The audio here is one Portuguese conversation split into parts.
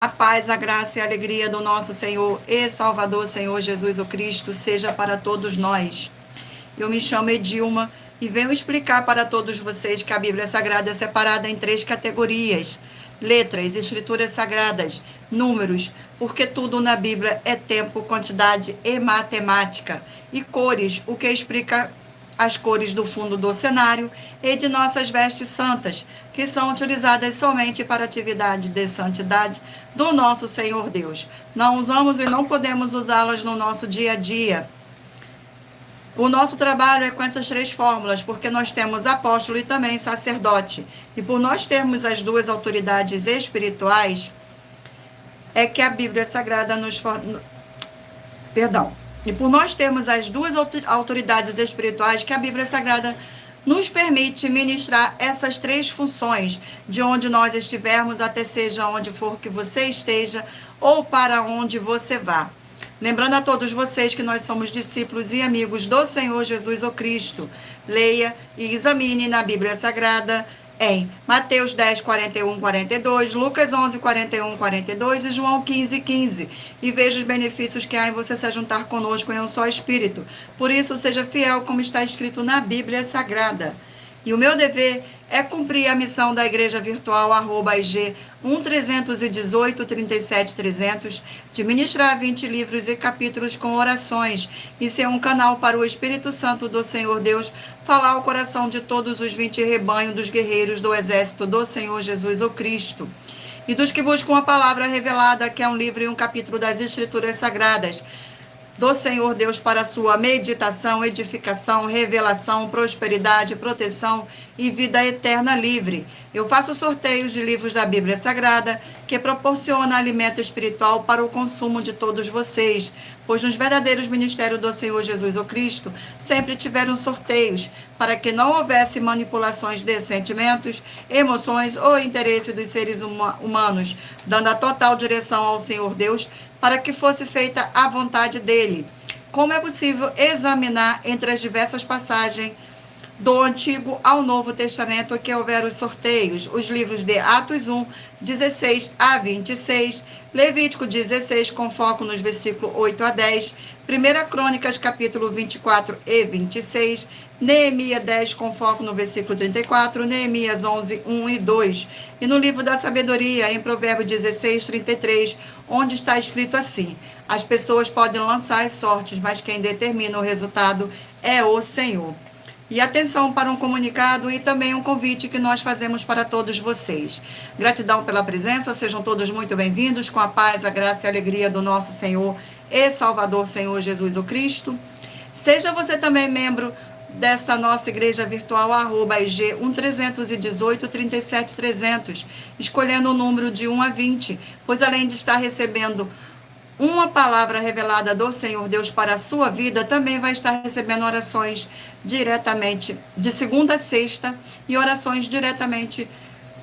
A paz, a graça e a alegria do nosso Senhor e Salvador, Senhor Jesus o Cristo, seja para todos nós. Eu me chamo Edilma e venho explicar para todos vocês que a Bíblia Sagrada é separada em 3 categorias: letras, escrituras sagradas, números, porque tudo na Bíblia é tempo, quantidade e matemática, e cores, o que explica as cores do fundo do cenário e de nossas vestes santas, que são utilizadas somente para atividade de santidade do nosso Senhor Deus. Não usamos e não podemos usá-las no nosso dia a dia. O nosso trabalho é com essas 3 fórmulas, porque nós temos apóstolo e também sacerdote. E por nós termos as 2 autoridades espirituais, é que a Bíblia Sagrada nos... E por nós termos as 2 autoridades espirituais, que a Bíblia Sagrada nos permite ministrar essas 3 funções, de onde nós estivermos, até seja onde for que você esteja, ou para onde você vá. Lembrando a todos vocês que nós somos discípulos e amigos do Senhor Jesus o Cristo. Leia e examine na Bíblia Sagrada em Mateus 10, 41, 42, Lucas 11, 41, 42 e João 15, 15. E veja os benefícios que há em você se juntar conosco em um só Espírito. Por isso, seja fiel como está escrito na Bíblia Sagrada. E o meu dever é cumprir a missão da Igreja Virtual, @IG 1318 37 300, de ministrar 20 livros e capítulos com orações, e ser um canal para o Espírito Santo do Senhor Deus falar ao coração de todos os 20 rebanhos dos guerreiros do exército do Senhor Jesus o Cristo, e dos que buscam a palavra revelada, que é um livro e um capítulo das Escrituras Sagradas do Senhor Deus, para sua meditação, edificação, revelação, prosperidade, proteção e vida eterna livre. Eu faço sorteios de livros da Bíblia Sagrada, que proporciona alimento espiritual para o consumo de todos vocês, pois nos verdadeiros ministérios do Senhor Jesus o Cristo sempre tiveram sorteios, para que não houvesse manipulações de sentimentos, emoções ou interesse dos seres humanos, dando a total direção ao Senhor Deus, para que fosse feita a vontade dele. Como é possível examinar entre as diversas passagens do Antigo ao Novo Testamento que houver os sorteios? Os livros de Atos 1, 16 a 26, Levítico 16, com foco nos versículos 8 a 10, 1 Crônicas, capítulo 24 e 26, Neemias 10, com foco no versículo 34, Neemias 11, 1 e 2, e no livro da sabedoria, em Provérbios 16, 33, onde está escrito assim: as pessoas podem lançar as sortes, mas quem determina o resultado é o Senhor. E atenção para um comunicado e também um convite que nós fazemos para todos vocês. Gratidão pela presença, sejam todos muito bem-vindos, com a paz, a graça e a alegria do nosso Senhor e Salvador, Senhor Jesus o Cristo. Seja você também membro dessa nossa igreja virtual, @IG 1318 37 300, escolhendo o número de 1 a 20, pois além de estar recebendo uma palavra revelada do Senhor Deus para a sua vida, também vai estar recebendo orações diretamente de segunda a sexta e orações diretamente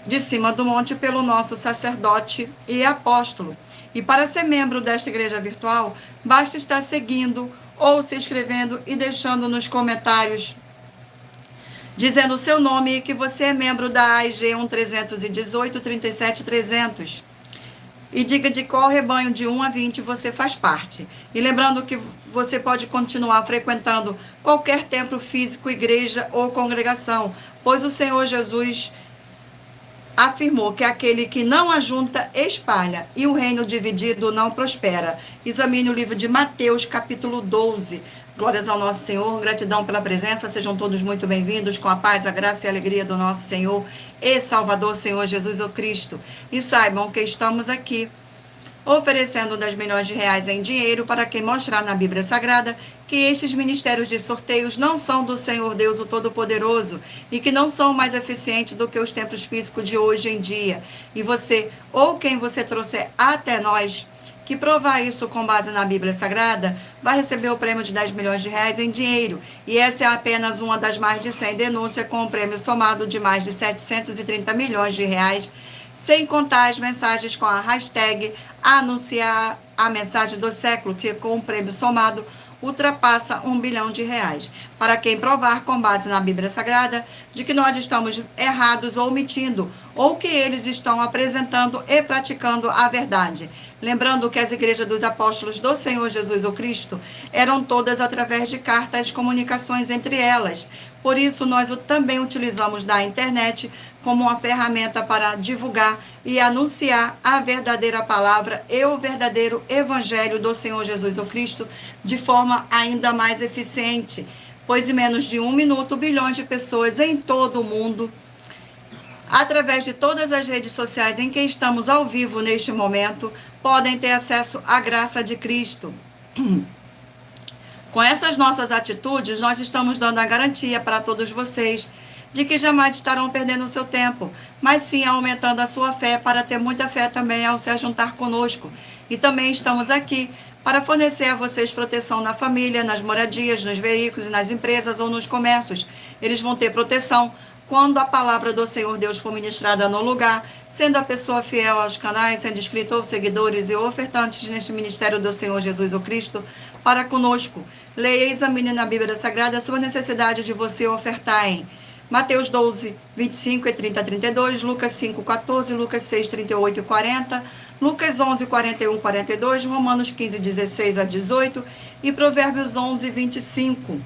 de cima do monte pelo nosso sacerdote e apóstolo. E para ser membro desta igreja virtual, basta estar seguindo ou se inscrevendo e deixando nos comentários dizendo o seu nome e que você é membro da AIG 1318 37 300. E diga de qual rebanho de 1 a 20 você faz parte. E lembrando que você pode continuar frequentando qualquer templo físico, igreja ou congregação, pois o Senhor Jesus afirmou que aquele que não ajunta, espalha, e o reino dividido não prospera. Examine o livro de Mateus, capítulo 12. Glórias ao nosso Senhor, gratidão pela presença, sejam todos muito bem-vindos, com a paz, a graça e a alegria do nosso Senhor e Salvador, Senhor Jesus o Cristo. E saibam que estamos aqui oferecendo 10 milhões de reais em dinheiro para quem mostrar na Bíblia Sagrada que estes ministérios de sorteios não são do Senhor Deus, o Todo-Poderoso, e que não são mais eficientes do que os templos físicos de hoje em dia. E você, ou quem você trouxer até nós, que provar isso com base na Bíblia Sagrada, vai receber o prêmio de 10 milhões de reais em dinheiro. E essa é apenas uma das mais de 100 denúncias, com um prêmio somado de mais de 730 milhões de reais, sem contar as mensagens com a hashtag anunciar a mensagem do século, que com o prêmio somado ultrapassa 1 bilhão de reais. para quem provar, com base na Bíblia Sagrada, de que nós estamos errados ou mentindo, ou que eles estão apresentando e praticando a verdade. Lembrando que as igrejas dos apóstolos do Senhor Jesus o Cristo eram todas através de cartas, comunicações entre elas. Por isso, nós também utilizamos da internet como uma ferramenta para divulgar e anunciar a verdadeira palavra e o verdadeiro evangelho do Senhor Jesus o Cristo de forma ainda mais eficiente. Pois em menos de 1 minuto, bilhões de pessoas em todo o mundo, através de todas as redes sociais em que estamos ao vivo neste momento, podem ter acesso à graça de Cristo. Com essas nossas atitudes, nós estamos dando a garantia para todos vocês de que jamais estarão perdendo o seu tempo, mas sim aumentando a sua fé para ter muita fé também ao se juntar conosco. E também estamos aqui para fornecer a vocês proteção na família, nas moradias, nos veículos, nas empresas ou nos comércios. Eles vão ter proteção quando a palavra do Senhor Deus for ministrada no lugar, sendo a pessoa fiel aos canais, sendo inscrito ou seguidores e ofertantes neste ministério do Senhor Jesus o Cristo, para conosco. Leia e examine na Bíblia Sagrada a sua necessidade de você ofertar em Mateus 12, 25 e 30 a 32, Lucas 5, 14, Lucas 6, 38 e 40, Lucas 11, 41 e 42, Romanos 15, 16 a 18 e Provérbios 11, 25.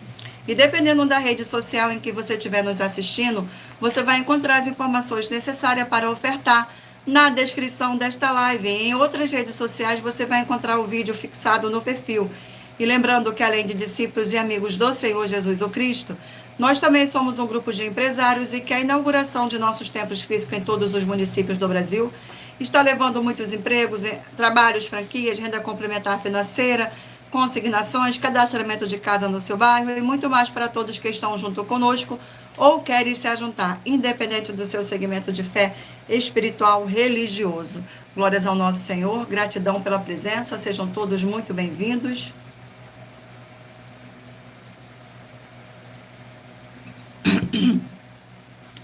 E dependendo da rede social em que você estiver nos assistindo, você vai encontrar as informações necessárias para ofertar na descrição desta live. Em outras redes sociais você vai encontrar o vídeo fixado no perfil. E lembrando que além de discípulos e amigos do Senhor Jesus o Cristo, nós também somos um grupo de empresários e que a inauguração de nossos templos físicos em todos os municípios do Brasil está levando muitos empregos, trabalhos, franquias, renda complementar financeira, consignações, cadastramento de casa no seu bairro e muito mais para todos que estão junto conosco ou querem se ajuntar, independente do seu segmento de fé espiritual, religioso. Glórias ao nosso Senhor, gratidão pela presença, sejam todos muito bem-vindos.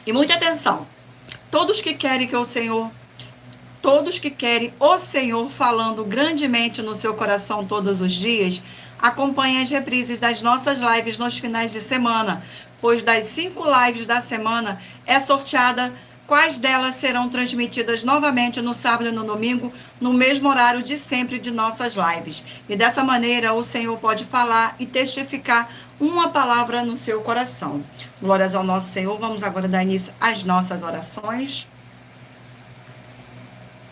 E muita atenção, todos que querem o Senhor falando grandemente no seu coração todos os dias, acompanhem as reprises das nossas lives nos finais de semana, pois das 5 lives da semana é sorteada quais delas serão transmitidas novamente no sábado e no domingo, no mesmo horário de sempre de nossas lives. E dessa maneira o Senhor pode falar e testificar uma palavra no seu coração. Glórias ao nosso Senhor. Vamos agora dar início às nossas orações.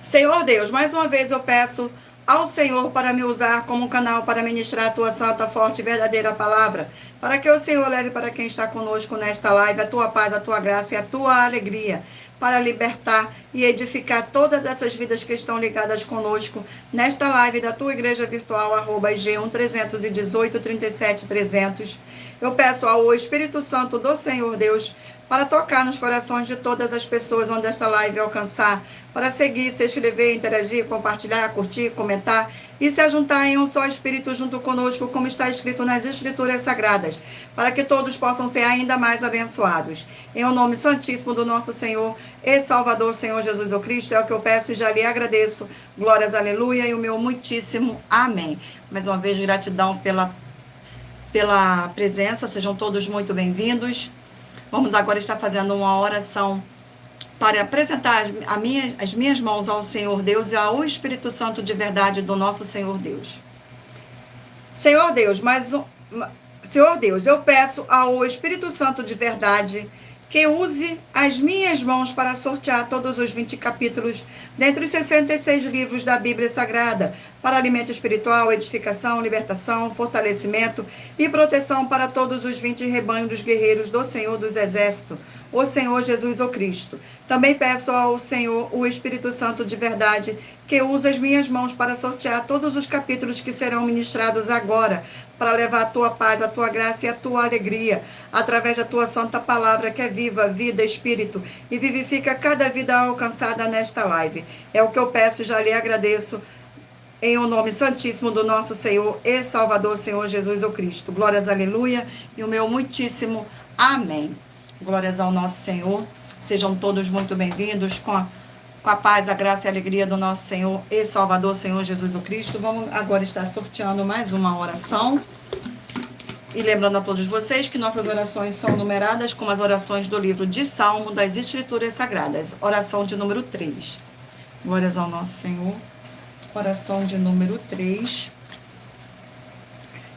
Senhor Deus, mais uma vez eu peço ao Senhor para me usar como canal para ministrar a tua santa, forte e verdadeira palavra, para que o Senhor leve para quem está conosco nesta live a tua paz, a tua graça e a tua alegria, para libertar e edificar todas essas vidas que estão ligadas conosco nesta live da tua igreja virtual, @G1 318 37 300. Eu peço ao Espírito Santo do Senhor Deus para tocar nos corações de todas as pessoas onde esta live alcançar, para seguir, se inscrever, interagir, compartilhar, curtir, comentar e se ajuntar em um só Espírito junto conosco, como está escrito nas Escrituras Sagradas, para que todos possam ser ainda mais abençoados. Em o nome santíssimo do nosso Senhor e Salvador, Senhor Jesus o Cristo, é o que eu peço e já lhe agradeço. Glórias, aleluia, e o meu muitíssimo amém. Mais uma vez, gratidão pela presença, sejam todos muito bem-vindos. Vamos agora estar fazendo uma oração para apresentar as minhas mãos ao Senhor Deus e ao Espírito Santo de verdade do nosso Senhor Deus. Senhor Deus, eu peço ao Espírito Santo de verdade que use as minhas mãos para sortear todos os 20 capítulos dentre os 66 livros da Bíblia Sagrada, para alimento espiritual, edificação, libertação, fortalecimento e proteção para todos os 20 rebanhos dos guerreiros do Senhor dos Exércitos, o Senhor Jesus o Cristo. Também peço ao Senhor, o Espírito Santo de verdade, que use as minhas mãos para sortear todos os capítulos que serão ministrados agora, para levar a tua paz, a tua graça e a tua alegria, através da tua santa palavra, que é viva, vida, espírito, e vivifica cada vida alcançada nesta live. É o que eu peço e já lhe agradeço, em o nome santíssimo do nosso Senhor e Salvador, Senhor Jesus o Cristo. Glórias, aleluia, e o meu muitíssimo amém. Glórias ao nosso Senhor. Sejam todos muito bem-vindos com a paz, a graça e a alegria do nosso Senhor e Salvador, Senhor Jesus o Cristo. Vamos agora estar sorteando mais uma oração. E lembrando a todos vocês que nossas orações são numeradas como as orações do livro de Salmo das Escrituras Sagradas. Oração de número 3. Glórias ao nosso Senhor. Oração de número 3.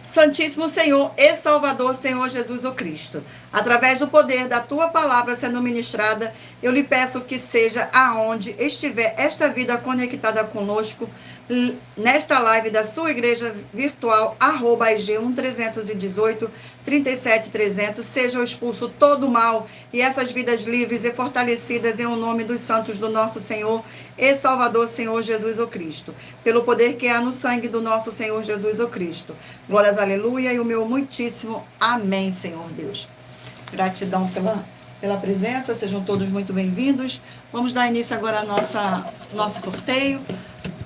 Santíssimo Senhor e Salvador, Senhor Jesus o Cristo, através do poder da Tua palavra sendo ministrada, eu lhe peço que seja aonde estiver esta vida conectada conosco, nesta live da sua igreja virtual, @ig1318 37300, seja expulso todo o mal e essas vidas livres e fortalecidas em o nome dos santos do nosso Senhor e Salvador, Senhor Jesus o Cristo, pelo poder que há no sangue do nosso Senhor Jesus o Cristo. Glórias, aleluia, e o meu muitíssimo amém, Senhor Deus. Gratidão pela presença, sejam todos muito bem-vindos. Vamos dar início agora ao nosso sorteio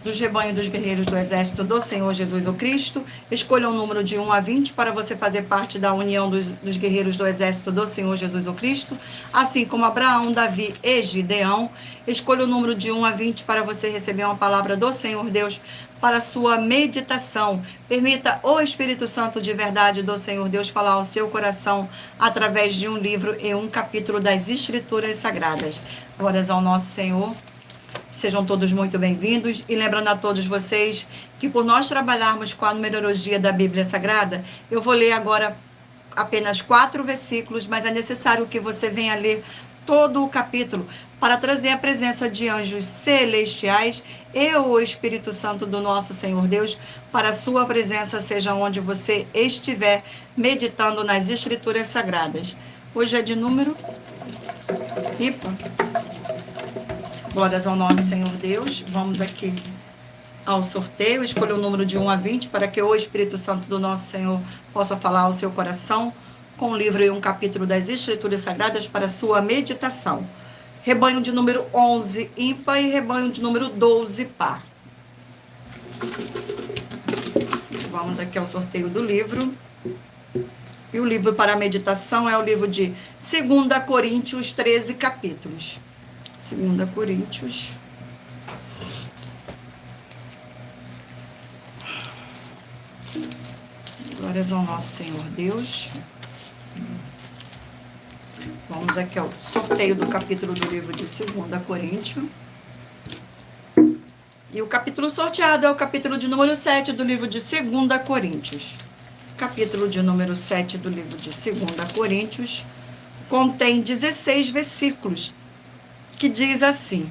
dos rebanhos dos guerreiros do exército do Senhor Jesus o Cristo. Escolha um número de 1 a 20 para você fazer parte da união dos guerreiros do exército do Senhor Jesus o Cristo, assim como Abraão, Davi e Gideão. Escolha o número de 1 a 20 para você receber uma palavra do Senhor Deus para a sua meditação. Permita o Espírito Santo de verdade do Senhor Deus falar ao seu coração através de um livro e um capítulo das Escrituras Sagradas. Glórias ao nosso Senhor. Sejam todos muito bem-vindos e lembrando a todos vocês que por nós trabalharmos com a numerologia da Bíblia Sagrada, eu vou ler agora apenas 4 versículos, mas é necessário que você venha ler todo o capítulo para trazer a presença de anjos celestiais e o Espírito Santo do nosso Senhor Deus para a sua presença, seja onde você estiver meditando nas Escrituras Sagradas. Hoje é de número... Ipa. Glórias ao nosso Senhor Deus. Vamos aqui ao sorteio. Escolha o número de 1 a 20 para que o Espírito Santo do nosso Senhor possa falar ao seu coração com um livro e um capítulo das Escrituras Sagradas para sua meditação. Rebanho de número 11, ímpar, e rebanho de número 12, par. Vamos aqui ao sorteio do livro. E o livro para a meditação é o livro de 2 Coríntios, 13 capítulos. 2 Coríntios. Glórias ao nosso Senhor Deus. Vamos aqui ao sorteio do capítulo do livro de 2 Coríntios. E o capítulo sorteado é o capítulo de número 7 do livro de 2 Coríntios. Capítulo de número 7 do livro de 2 Coríntios contém 16 versículos, que diz assim,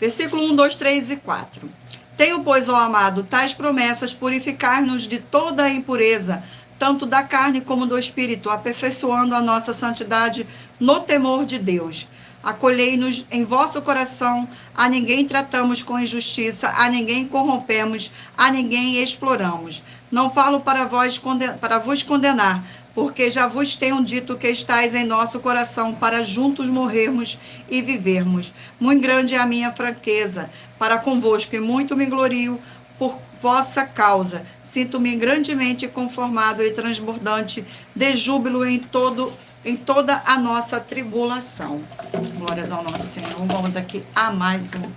versículo 1, 2, 3 e 4. Tenho, pois, ó amado, tais promessas, purificar-nos de toda a impureza, tanto da carne como do espírito, aperfeiçoando a nossa santidade no temor de Deus. Acolhei-nos em vosso coração, a ninguém tratamos com injustiça, a ninguém corrompemos, a ninguém exploramos. Não falo para vos condenar, porque já vos tenho dito que estáis em nosso coração para juntos morrermos e vivermos. Muito grande é a minha franqueza para convosco e muito me glorio por vossa causa. Sinto-me grandemente conformado e transbordante de júbilo em toda a nossa tribulação. Glórias ao nosso Senhor. Vamos aqui a mais um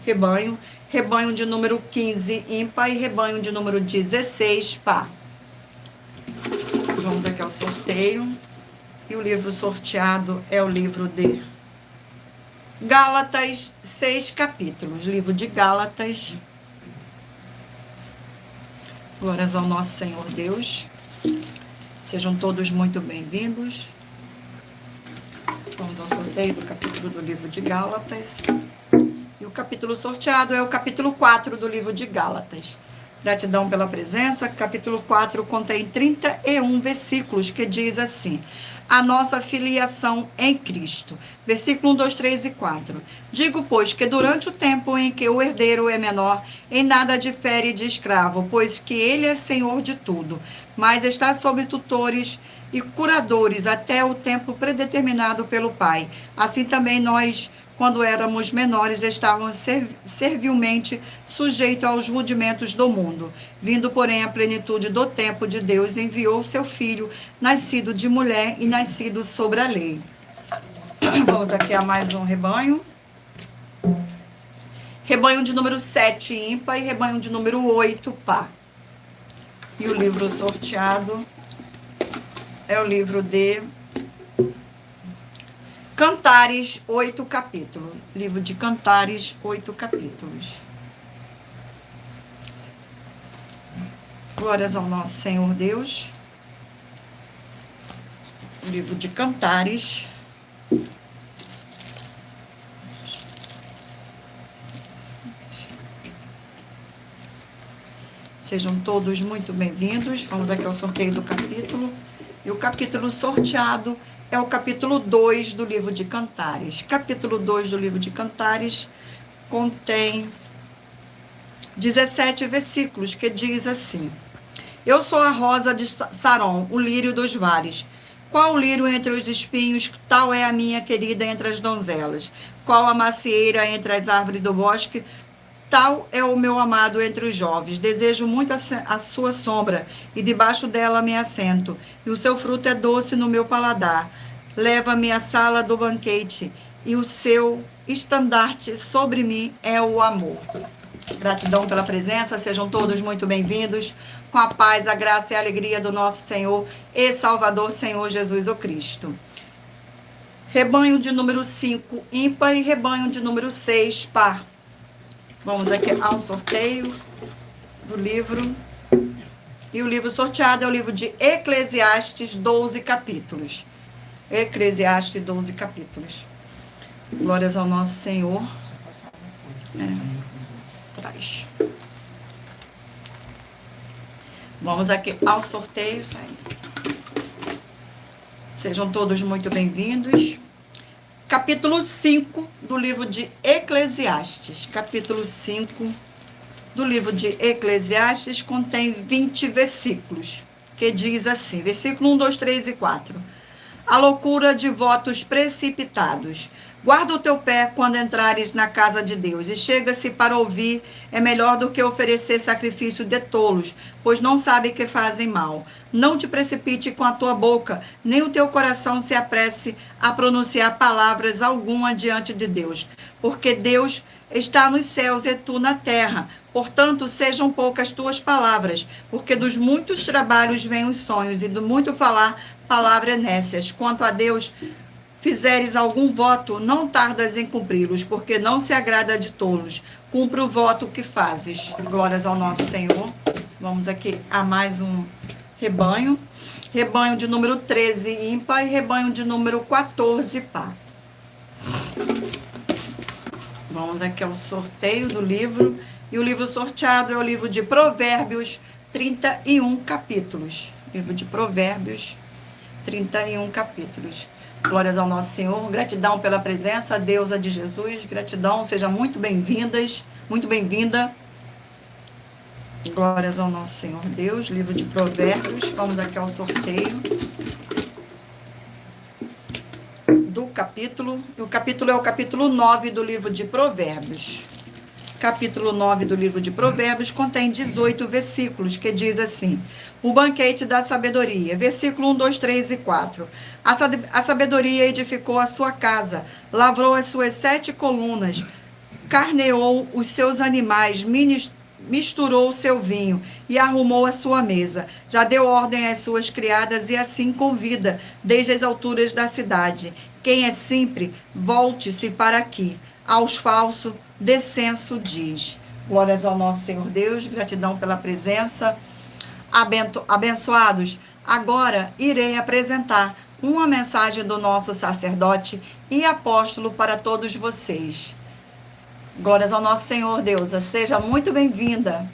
rebanho. Rebanho de número 15, ímpar, e rebanho de número 16, par. Vamos aqui ao sorteio. E o livro sorteado é o livro de Gálatas, 6 capítulos. Livro de Gálatas. Glórias ao nosso Senhor Deus. Sejam todos muito bem-vindos. Vamos ao sorteio do capítulo do livro de Gálatas. E o capítulo sorteado é o capítulo 4 do livro de Gálatas. Gratidão pela presença. Capítulo 4 contém 31 versículos, que diz assim: a nossa filiação em Cristo. Versículo 1, 2, 3 e 4. Digo, pois, que durante o tempo em que o herdeiro é menor, em nada difere de escravo, pois que ele é senhor de tudo, mas está sob tutores e curadores até o tempo predeterminado pelo Pai. Assim também nós, quando éramos menores, estávamos servilmente sujeitos aos rudimentos do mundo. Vindo, porém, a plenitude do tempo de Deus, enviou seu Filho, nascido de mulher e nascido sobre a lei. Vamos aqui a mais um rebanho. Rebanho de número 7, ímpar, e rebanho de número 8, par. E o livro sorteado é o livro de Cantares, 8 capítulos. Livro de Cantares, 8 capítulos. Glórias ao nosso Senhor Deus. Livro de Cantares. Sejam todos muito bem-vindos. Vamos aqui ao sorteio do capítulo. E o capítulo sorteado é o capítulo 2 do livro de Cantares. Capítulo 2 do livro de Cantares contém 17 versículos, que diz assim: Eu sou a rosa de Saron, o lírio dos vales. Qual o lírio entre os espinhos, tal é a minha querida entre as donzelas. Qual a macieira entre as árvores do bosque, tal é o meu amado entre os jovens. Desejo muito a sua sombra, e debaixo dela me assento. E o seu fruto é doce no meu paladar. Leva-me à sala do banquete, e o seu estandarte sobre mim é o amor. Gratidão pela presença, sejam todos muito bem-vindos, com a paz, a graça e a alegria do nosso Senhor e Salvador, Senhor Jesus o Cristo. Rebanho de número 5, ímpar, e rebanho de número 6, par. Vamos aqui ao sorteio do livro. E o livro sorteado é o livro de Eclesiastes, 12 capítulos. Eclesiastes, 12 capítulos. Glórias ao nosso Senhor. Traz. Vamos aqui ao sorteio. Sejam todos muito bem-vindos. Capítulo 5 do livro de Eclesiastes. Capítulo 5 do livro de Eclesiastes contém 20 versículos, que diz assim, versículo 1, 2, 3 e 4. A loucura de votos precipitados. Guarda o teu pé quando entrares na casa de Deus, e chega-se para ouvir, é melhor do que oferecer sacrifício de tolos, pois não sabe que fazem mal. Não te precipite com a tua boca, nem o teu coração se apresse a pronunciar palavras alguma diante de Deus, porque Deus está nos céus e tu na terra. Portanto, sejam poucas tuas palavras, porque dos muitos trabalhos vêm os sonhos, e do muito falar, palavras nécias. Quanto a Deus, fizeres algum voto, não tardas em cumpri-los, porque não se agrada de tolos. Cumpre o voto que fazes. Glórias ao nosso Senhor. Vamos aqui a mais um rebanho. Rebanho de número 13, ímpar, e rebanho de número 14, par. Vamos aqui ao sorteio do livro. E o livro sorteado é o livro de Provérbios, 31 capítulos. Livro de Provérbios, 31 capítulos. Glórias ao nosso Senhor. Gratidão pela presença, deusa de Jesus. Gratidão, seja muito bem-vindas, muito bem-vinda. Glórias ao nosso Senhor Deus. Livro de Provérbios. Vamos aqui ao sorteio do capítulo. O capítulo é o capítulo 9 do livro de Provérbios. Capítulo 9 do livro de Provérbios contém 18 versículos, que diz assim: o banquete da sabedoria, versículo 1, 2, 3 e 4. A sabedoria edificou a sua casa, lavrou as suas 7 colunas, carneou os seus animais, misturou o seu vinho e arrumou a sua mesa. Já deu ordem às suas criadas e assim convida, desde as alturas da cidade. Quem é simples, volte-se para aqui. Aos falsos, descenso diz. Glórias ao nosso Senhor Deus, gratidão pela presença. Abençoados, agora irei apresentar uma mensagem do nosso sacerdote e apóstolo para todos vocês. Glórias ao nosso Senhor Deus, seja muito bem-vinda.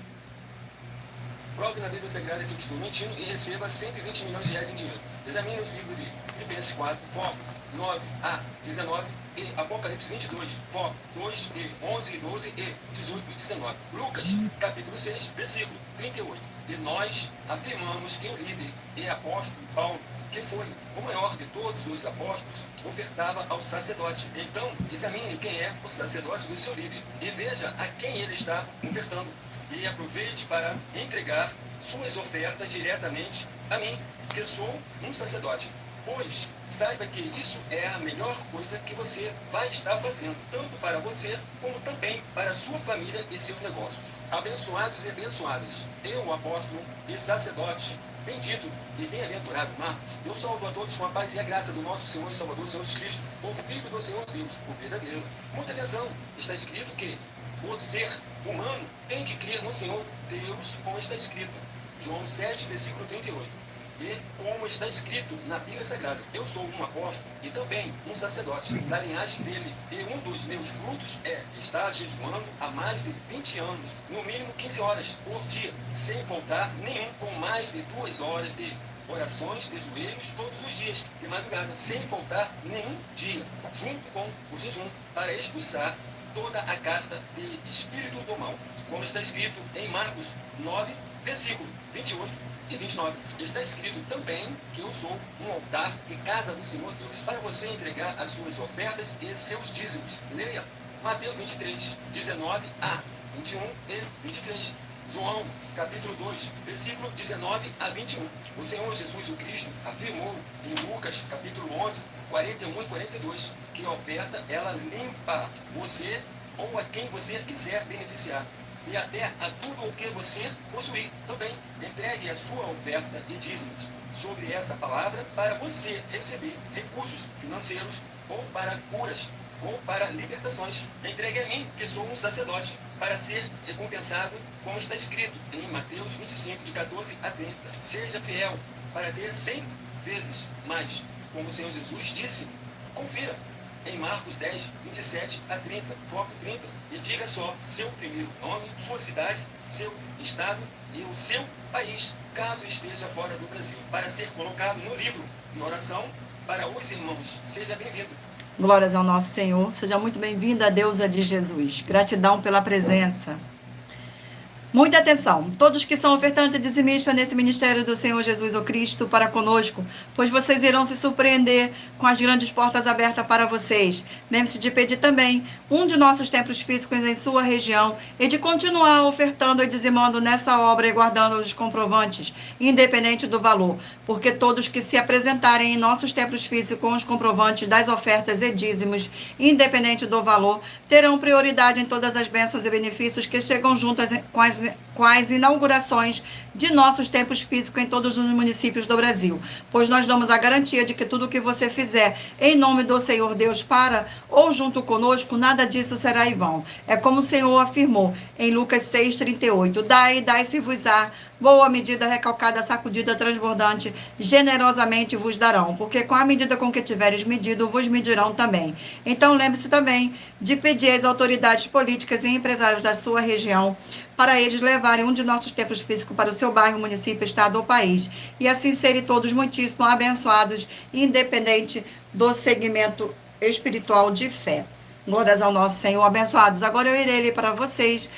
Prove na Bíblia Sagrada que eu estou mentindo e receba 120 milhões de reais em dinheiro. Examine o livro de Filipenses 4, foco 9 a 19 e Apocalipse 22, foco 2 e 11 e 12 e 18 e 19. Lucas, capítulo 6, versículo 38. E nós afirmamos que o líder e apóstolo Paulo, que foi o maior de todos os apóstolos, ofertava ao sacerdote. Então, examine quem é o sacerdote do seu líder e veja a quem ele está ofertando. E aproveite para entregar suas ofertas diretamente a mim, que sou um sacerdote. Pois saiba que isso é a melhor coisa que você vai estar fazendo, tanto para você, como também para a sua família e seus negócios. Abençoados e abençoadas, eu, apóstolo e sacerdote Bendito e bem-aventurado Marcos, eu saúdo a todos com a paz e a graça do nosso Senhor e Salvador, Senhor Jesus Cristo, o Filho do Senhor Deus, o verdadeiro. Muita atenção, está escrito que o ser humano tem que crer no Senhor Deus, como está escrito. João 7, versículo 38. E como está escrito na Bíblia Sagrada, eu sou um apóstolo e também um sacerdote da linhagem dele. E um dos meus frutos é estar jejuando há mais de 20 anos, no mínimo 15 horas por dia, sem faltar nenhum, com mais de 2 horas de orações de joelhos todos os dias, de madrugada, sem faltar nenhum dia, junto com o jejum, para expulsar toda a casta de espírito do mal, como está escrito em Marcos 9, versículo 28 e 29. Está escrito também que eu sou um altar e casa do Senhor Deus, para você entregar as suas ofertas e seus dízimos. Leia Mateus 23, 19 a 21 e 23. João, capítulo 2, versículo 19 a 21. O Senhor Jesus o Cristo afirmou em Lucas, capítulo 11, 41 e 42, que a oferta, ela limpa você ou a quem você quiser beneficiar, e até a tudo o que você possuir também. Entregue a sua oferta e dízimos sobre essa palavra para você receber recursos financeiros, ou para curas, ou para libertações. Entregue a mim, que sou um sacerdote, para ser recompensado, como está escrito em Mateus 25, de 14 a 30. Seja fiel para ter 100 vezes mais, como o Senhor Jesus disse. Confira em Marcos 10, 27 a 30, foco 30, e diga só seu primeiro nome, sua cidade, seu estado e o seu país, caso esteja fora do Brasil, para ser colocado no livro de oração para os irmãos. Seja bem-vindo. Glórias ao nosso Senhor. Seja muito bem-vinda, a deusa de Jesus. Gratidão pela presença. Muita atenção, todos que são ofertantes e dizimistas nesse ministério do Senhor Jesus o Cristo para conosco, pois vocês irão se surpreender com as grandes portas abertas para vocês. Lembre-se de pedir também um de nossos templos físicos em sua região e de continuar ofertando e dizimando nessa obra e guardando os comprovantes, independente do valor, porque todos que se apresentarem em nossos templos físicos com os comprovantes das ofertas e dízimos, independente do valor, terão prioridade em todas as bênçãos e benefícios que chegam juntas com as inaugurações de nossos templos físicos em todos os municípios do Brasil, pois nós damos a garantia de que tudo o que você fizer em nome do Senhor Deus para ou junto conosco, nada disso será em vão. É como o Senhor afirmou em Lucas 6,38, dai-se-vos-á, boa medida, recalcada, sacudida, transbordante, generosamente vos darão, porque com a medida com que tiveres medido, vos medirão também. Então lembre-se também de pedir às autoridades políticas e empresários da sua região para eles levarem um de nossos templos físicos para o seu bairro, município, estado ou país, e assim serem todos muitíssimo abençoados, independente do segmento espiritual de fé. Glórias ao nosso Senhor, abençoados. Agora eu irei ler para vocês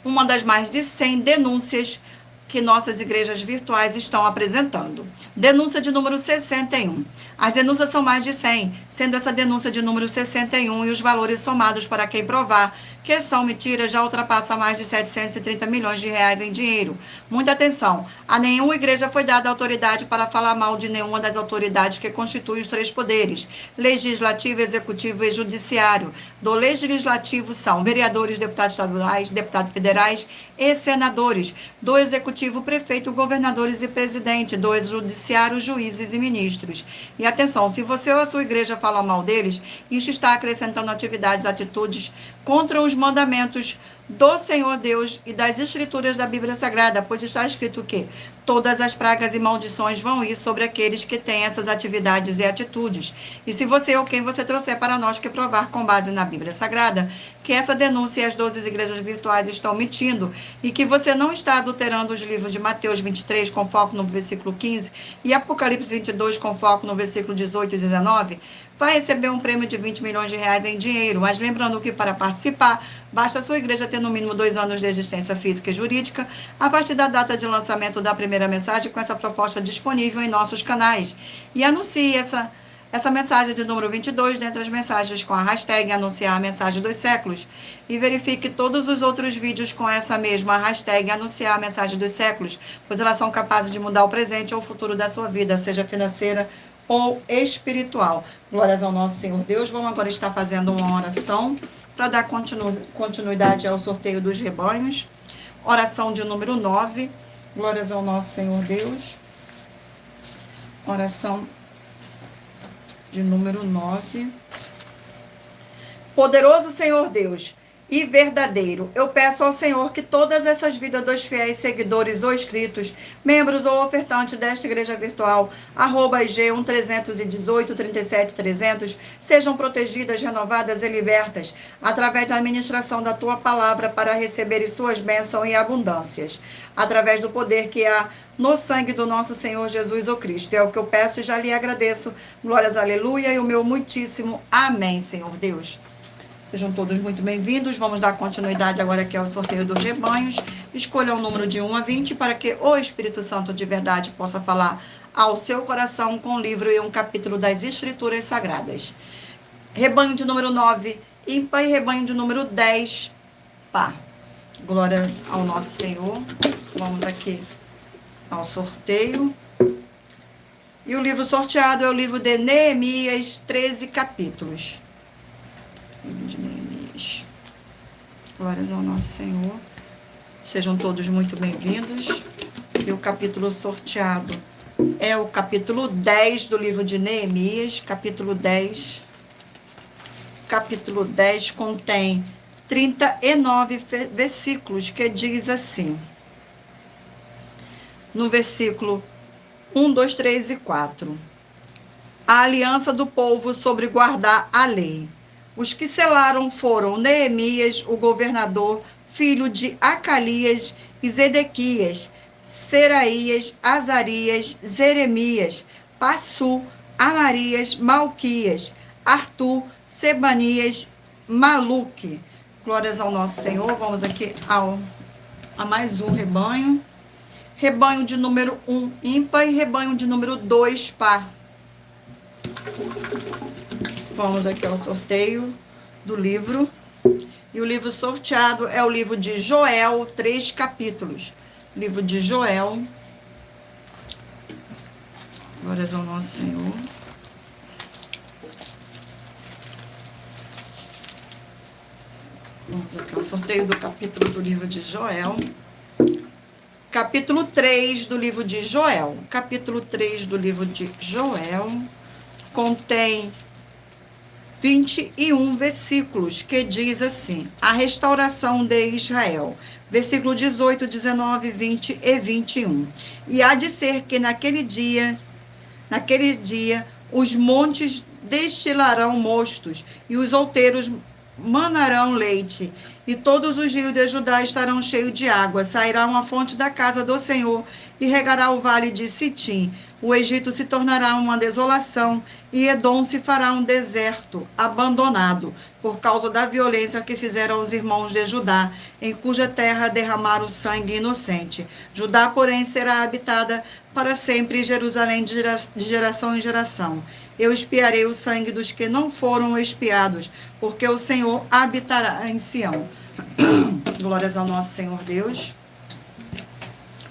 uma das mais de 100 denúncias que nossas igrejas virtuais estão apresentando. Denúncia de número 61. As denúncias são mais de 100, sendo essa denúncia de número 61 e os valores somados para quem provar que são mentiras já ultrapassa mais de 730 milhões de reais em dinheiro. Muita atenção, a nenhuma igreja foi dada autoridade para falar mal de nenhuma das autoridades que constituem os três poderes, legislativo, executivo e judiciário. Do legislativo são vereadores, deputados estaduais, deputados federais e senadores. Do executivo, prefeito, governadores e presidente. Do judiciário, juízes e ministros. E atenção, se você ou a sua igreja fala mal deles, isso está acrescentando atividades, atitudes contra os mandamentos do Senhor Deus e das escrituras da Bíblia Sagrada, pois está escrito que todas as pragas e maldições vão ir sobre aqueles que têm essas atividades e atitudes. E se você ou quem você trouxer para nós que provar com base na Bíblia Sagrada que essa denúncia e as 12 igrejas virtuais estão mentindo e que você não está adulterando os livros de Mateus 23 com foco no versículo 15 e Apocalipse 22 com foco no versículo 18 e 19, vai receber um prêmio de 20 milhões de reais em dinheiro. Mas lembrando que para participar, basta a sua igreja ter no mínimo 2 anos de existência física e jurídica a partir da data de lançamento da primeira mensagem com essa proposta disponível em nossos canais. E anuncie essa mensagem de número 22 dentre as mensagens com a hashtag anunciar a mensagem dos séculos. E verifique todos os outros vídeos com essa mesma hashtag anunciar a mensagem dos séculos, pois elas são capazes de mudar o presente ou o futuro da sua vida, seja financeira ou espiritual. Glórias ao nosso Senhor Deus. Vamos agora estar fazendo uma oração para dar continuidade ao sorteio dos rebanhos. Oração de número 9. Glórias ao nosso Senhor Deus. Oração de número 9. Poderoso Senhor Deus e verdadeiro, eu peço ao Senhor que todas essas vidas dos fiéis seguidores ou inscritos, membros ou ofertantes desta igreja virtual, @IG 1318 37 300, sejam protegidas, renovadas e libertas através da administração da tua palavra para receberem suas bênçãos e abundâncias, através do poder que há no sangue do nosso Senhor Jesus o Cristo. É o que eu peço e já lhe agradeço. Glórias, aleluia, e o meu muitíssimo amém, Senhor Deus. Sejam todos muito bem-vindos. Vamos dar continuidade agora aqui ao sorteio dos rebanhos. Escolha o número de 1 a 20 para que o Espírito Santo de verdade possa falar ao seu coração com um livro e um capítulo das Escrituras Sagradas. Rebanho de número 9, ímpar, e rebanho de número 10, par. Glória ao nosso Senhor. Vamos aqui ao sorteio. E o livro sorteado é o livro de Neemias, 13 capítulos. Livro de Neemias. Glórias ao nosso Senhor. Sejam todos muito bem-vindos. E o capítulo sorteado é o capítulo 10 do livro de Neemias. Capítulo 10. Capítulo 10 contém 39 versículos, que diz assim. No versículo 1, 2, 3 e 4. A aliança do povo sobre guardar a lei. Os que selaram foram Neemias, o governador, filho de Acalias, e Zedequias, Seraías, Azarias, Jeremias, Passu, Amarias, Malquias, Artur, Sebanias, Maluque. Glórias ao nosso Senhor. Vamos aqui a mais um rebanho. Rebanho de número 1, ímpar, e rebanho de número 2, par. Vamos aqui ao sorteio do livro. E o livro sorteado é o livro de Joel, 3 capítulos. Livro de Joel. Glórias ao nosso Senhor. Vamos aqui ao sorteio do capítulo do livro de Joel. Capítulo 3 do livro de Joel. Capítulo 3 do livro de Joel contém 21 versículos, que diz assim: a restauração de Israel. Versículo 18, 19, 20 e 21. E há de ser que naquele dia, os montes destilarão mostos, e os outeiros manarão leite, e todos os rios de Judá estarão cheios de água. Sairá uma fonte da casa do Senhor, e regará o vale de Sitim. O Egito se tornará uma desolação, e Edom se fará um deserto abandonado, por causa da violência que fizeram os irmãos de Judá, em cuja terra derramaram sangue inocente. Judá, porém, será habitada para sempre, e Jerusalém de geração em geração. Eu expiarei o sangue dos que não foram expiados, porque o Senhor habitará em Sião. Glórias ao nosso Senhor Deus.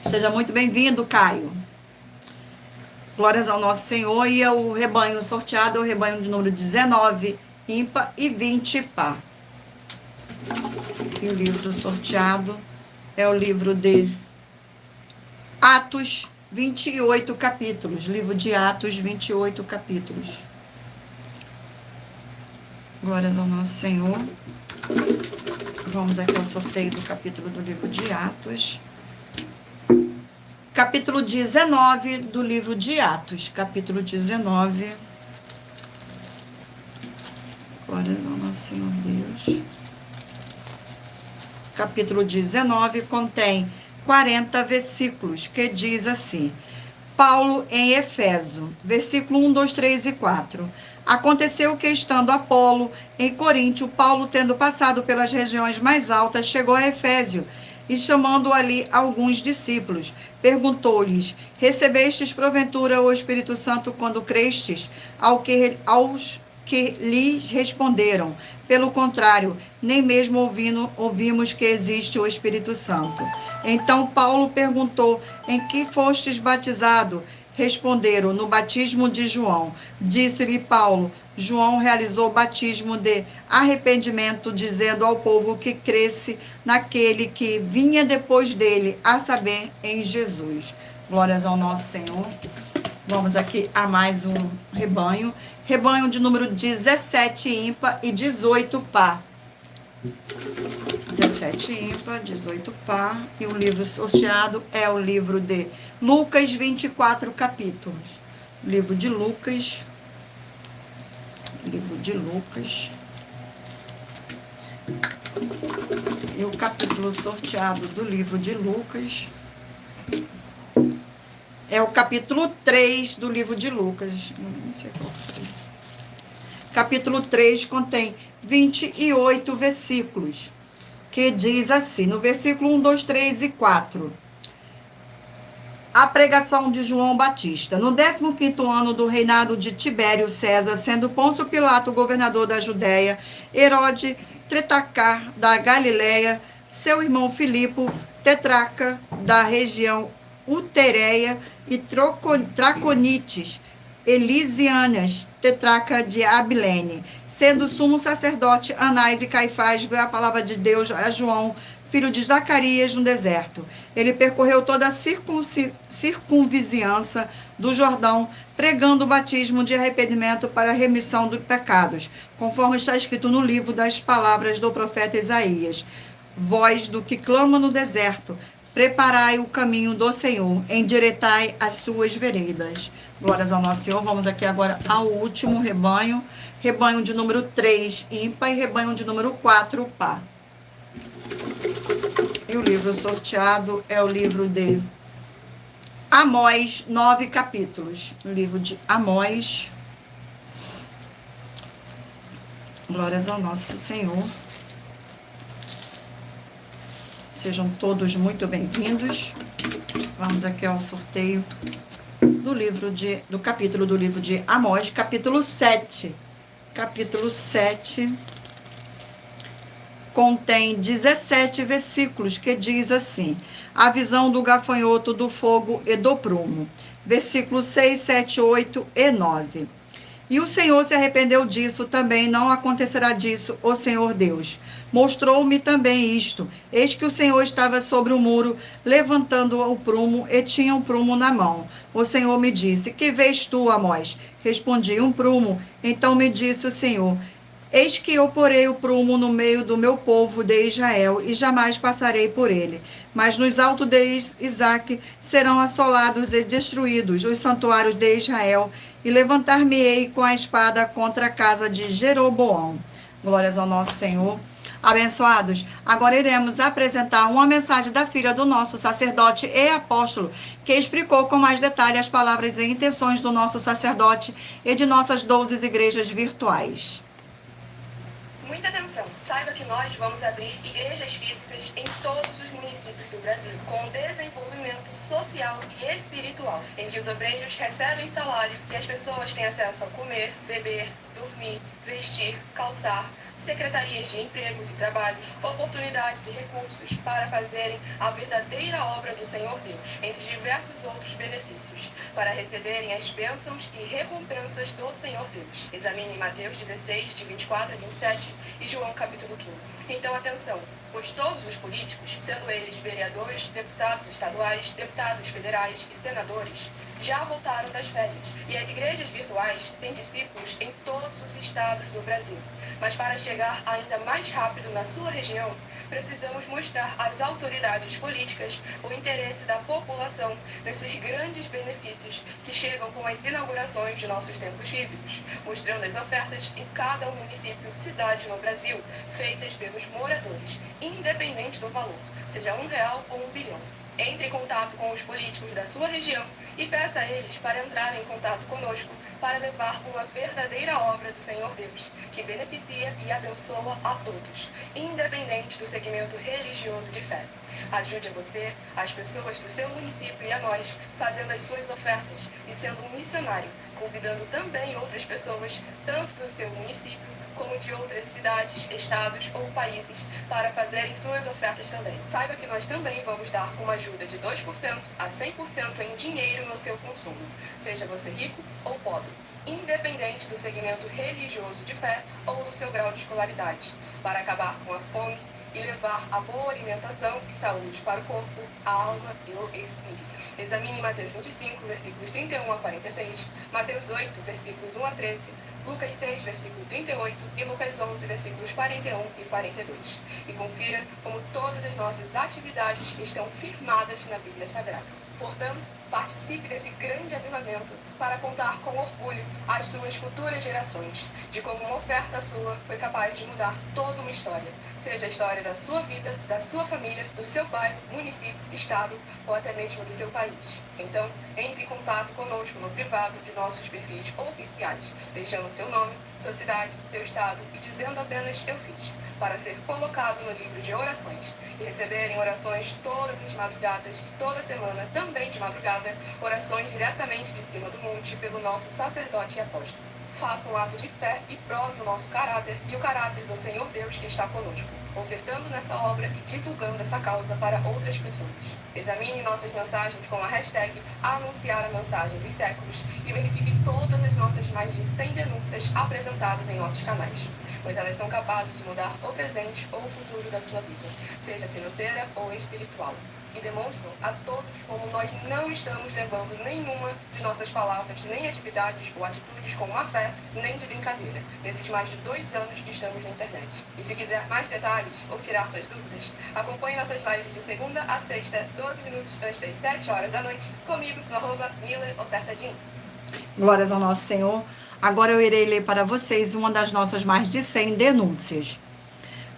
Seja muito bem-vindo, Caio. Glórias ao nosso Senhor. E o rebanho sorteado é o rebanho de número 19, ímpar, e 20, par. E o livro sorteado é o livro de Atos, 28 capítulos. Livro de Atos, 28 capítulos. Glórias ao nosso Senhor. Vamos aqui ao sorteio do capítulo do livro de Atos. Capítulo 19 do livro de Atos. Capítulo 19. Glórias ao nosso Senhor Deus. Capítulo 19 contém 40 versículos, que diz assim: Paulo em Efeso, versículo 1, 2, 3 e 4. Aconteceu que, estando Apolo em Coríntio, Paulo, tendo passado pelas regiões mais altas, chegou a Efésio, e chamando ali alguns discípulos, perguntou-lhes: recebestes porventura o Espírito Santo quando crestes? Aos que lhes responderam: pelo contrário, nem mesmo ouvimos que existe o Espírito Santo. Então Paulo perguntou: em que fostes batizado? Responderam: no batismo de João. Disse-lhe Paulo: João realizou o batismo de arrependimento, dizendo ao povo que cresce naquele que vinha depois dele, a saber, em Jesus. Glórias ao nosso Senhor. Vamos aqui a mais um rebanho. Rebanho de número 17 ímpar e 18 par. 17 ímpar, 18 par. E o livro sorteado é o livro de Lucas, 24 capítulos. Livro de Lucas. Livro de Lucas. E o capítulo sorteado do livro de Lucas é o capítulo 3 do livro de Lucas. Não sei qual foi. Capítulo 3 contém 28 versículos, que diz assim, no versículo 1, 2, 3 e 4. A pregação de João Batista. No 15º ano do reinado de Tibério César, sendo Pôncio Pilato governador da Judéia, Herode Tretacar da Galileia, seu irmão Filipe, tetrarca da região Utereia e Traconites, Elisianas, tetrarca de Abilene, sendo sumo sacerdote Anás e Caifás, veio a palavra de Deus a João, filho de Zacarias, no deserto. Ele percorreu toda a circunvizinhança do Jordão, pregando o batismo de arrependimento para a remissão dos pecados, conforme está escrito no livro das palavras do profeta Isaías. Voz do que clama no deserto, preparai o caminho do Senhor, endireitai as suas veredas. Glórias ao nosso Senhor. Vamos aqui agora ao último rebanho. Rebanho de número 3, ímpar, e rebanho de número 4, par. E o livro sorteado é o livro de Amós, 9 capítulos. O livro de Amós. Glórias ao nosso Senhor. Sejam todos muito bem-vindos. Vamos aqui ao sorteio do capítulo do livro de Amós, capítulo 7. Capítulo 7 contém 17 versículos, que diz assim: a visão do gafanhoto, do fogo e do prumo. Versículos 6, 7, 8 e 9. E o Senhor se arrependeu disso, também não acontecerá disso, o Senhor Deus. Mostrou-me também isto: eis que o Senhor estava sobre o muro, levantando o prumo, e tinha um prumo na mão. O Senhor me disse: que vês tu, Amós? Respondi: um prumo. Então me disse o Senhor: eis que eu porei o prumo no meio do meu povo de Israel, e jamais passarei por ele. Mas nos altos de Isaque serão assolados e destruídos os santuários de Israel, e levantar-me-ei com a espada contra a casa de Jeroboão. Glórias ao nosso Senhor. Abençoados, agora iremos apresentar uma mensagem da filha do nosso sacerdote e apóstolo, que explicou com mais detalhe as palavras e intenções do nosso sacerdote e de nossas 12 igrejas virtuais. Muita atenção! Saiba que nós vamos abrir igrejas físicas em todos os municípios do Brasil, com desenvolvimento social e espiritual, em que os obreiros recebem salário e as pessoas têm acesso a comer, beber, dormir, vestir, calçar, secretarias de empregos e trabalhos, oportunidades e recursos para fazerem a verdadeira obra do Senhor Deus, entre diversos outros benefícios, para receberem as bênçãos e recompensas do Senhor Deus. Examine Mateus 16, de 24 a 27 e João capítulo 15. Então atenção, pois todos os políticos, sendo eles vereadores, deputados estaduais, deputados federais e senadores, já voltaram das férias, e as igrejas virtuais têm discípulos em todos os estados do Brasil. Mas para chegar ainda mais rápido na sua região, precisamos mostrar às autoridades políticas o interesse da população nesses grandes benefícios que chegam com as inaugurações de nossos templos físicos, mostrando as ofertas em cada município, cidade no Brasil, feitas pelos moradores, independente do valor, seja R$1 ou 1 bilhão. Entre em contato com os políticos da sua região e peça a eles para entrarem em contato conosco para levar uma verdadeira obra do Senhor Deus, que beneficia e abençoa a todos, independente do segmento religioso de fé. Ajude a você, as pessoas do seu município e a nós, fazendo as suas ofertas e sendo um missionário, convidando também outras pessoas, tanto do seu município como de outras cidades, estados ou países, para fazerem suas ofertas também. Saiba que nós também vamos dar uma ajuda de 2% a 100% em dinheiro no seu consumo, seja você rico ou pobre, independente do segmento religioso de fé ou do seu grau de escolaridade, para acabar com a fome e levar a boa alimentação e saúde para o corpo, a alma e o espírito. Examine Mateus 25, versículos 31 a 46, Mateus 8, versículos 1 a 13, Lucas 6, versículo 38 e Lucas 11, versículos 41 e 42. E confira como todas as nossas atividades estão firmadas na Bíblia Sagrada. Portanto, participe desse grande avivamento para contar com orgulho às suas futuras gerações de como uma oferta sua foi capaz de mudar toda uma história, seja a história da sua vida, da sua família, do seu bairro, município, estado ou até mesmo do seu país. Então, entre em contato conosco no privado de nossos perfis oficiais, deixando seu nome, sua cidade, seu estado e dizendo apenas "eu fiz", para ser colocado no livro de orações e receberem orações todas as madrugadas, toda semana, também de madrugada, orações diretamente de cima do monte pelo nosso sacerdote e apóstolo. Faça um ato de fé e prove o nosso caráter e o caráter do Senhor Deus que está conosco, ofertando nessa obra e divulgando essa causa para outras pessoas. Examine nossas mensagens com a hashtag Anunciar a Mensagem dos Séculos e verifique todas as nossas mais de 100 denúncias apresentadas em nossos canais, pois elas são capazes de mudar o presente ou o futuro da sua vida, seja financeira ou espiritual, e demonstram a todos como nós não estamos levando nenhuma de nossas palavras, nem atividades ou atitudes com má fé, nem de brincadeira, nesses mais de 2 anos que estamos na internet. E se quiser mais detalhes ou tirar suas dúvidas, acompanhe nossas lives de segunda a sexta, 12 minutos antes das 7 horas da noite, comigo no @MillerOfertaDin. Glórias ao nosso Senhor. Agora eu irei ler para vocês uma das nossas mais de 100 denúncias.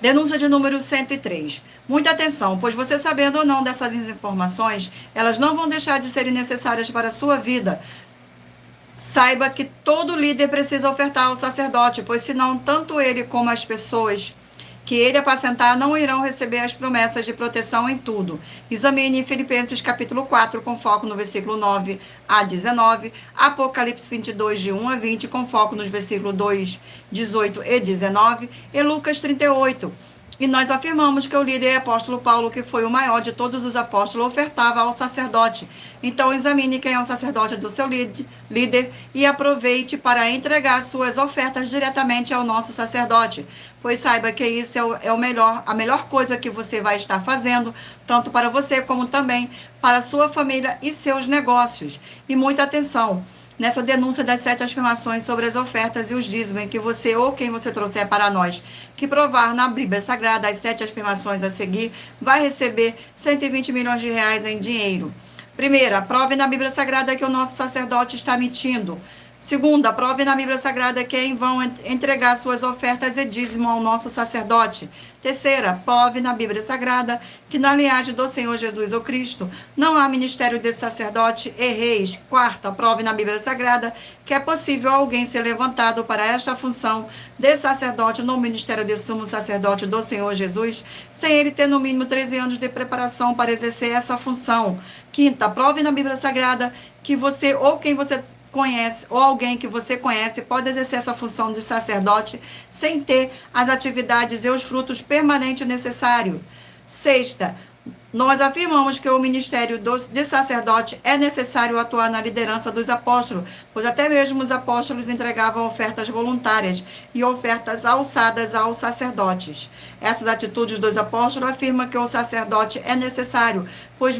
Denúncia de número 103. Muita atenção, pois você sabendo ou não dessas informações, elas não vão deixar de serem necessárias para a sua vida. Saiba que todo líder precisa ofertar ao sacerdote, pois senão tanto ele como as pessoas que ele apacentar não irão receber as promessas de proteção em tudo. Examine Filipenses capítulo 4, com foco no versículo 9 a 19, Apocalipse 22, de 1 a 20, com foco nos versículos 2, 18 e 19, e Lucas 38. E nós afirmamos que o líder apóstolo Paulo, que foi o maior de todos os apóstolos, ofertava ao sacerdote. Então examine quem é o sacerdote do seu líder e aproveite para entregar suas ofertas diretamente ao nosso sacerdote. Pois saiba que isso é a melhor coisa que você vai estar fazendo, tanto para você como também para a sua família e seus negócios. E muita atenção nessa denúncia das 7 afirmações sobre as ofertas e os dízimos, que você ou quem você trouxer para nós, que provar na Bíblia Sagrada as 7 afirmações a seguir, vai receber 120 milhões de reais em dinheiro. Primeira, prove na Bíblia Sagrada que o nosso sacerdote está mentindo. Segunda, prove na Bíblia Sagrada quem vão entregar suas ofertas e dízimo ao nosso sacerdote. Terceira, prove na Bíblia Sagrada que na linhagem do Senhor Jesus ou Cristo não há ministério de sacerdote e reis. Quarta, prove na Bíblia Sagrada que é possível alguém ser levantado para esta função de sacerdote no ministério de sumo sacerdote do Senhor Jesus, sem ele ter no mínimo 13 anos de preparação para exercer essa função. Quinta, prove na Bíblia Sagrada que você ou quem você conhece, ou alguém que você conhece, pode exercer essa função de sacerdote sem ter as atividades e os frutos permanentes necessários. Sexta, nós afirmamos que o ministério de sacerdote é necessário atuar na liderança dos apóstolos, pois até mesmo os apóstolos entregavam ofertas voluntárias e ofertas alçadas aos sacerdotes. Essas atitudes dos apóstolos afirmam que o sacerdote é necessário, pois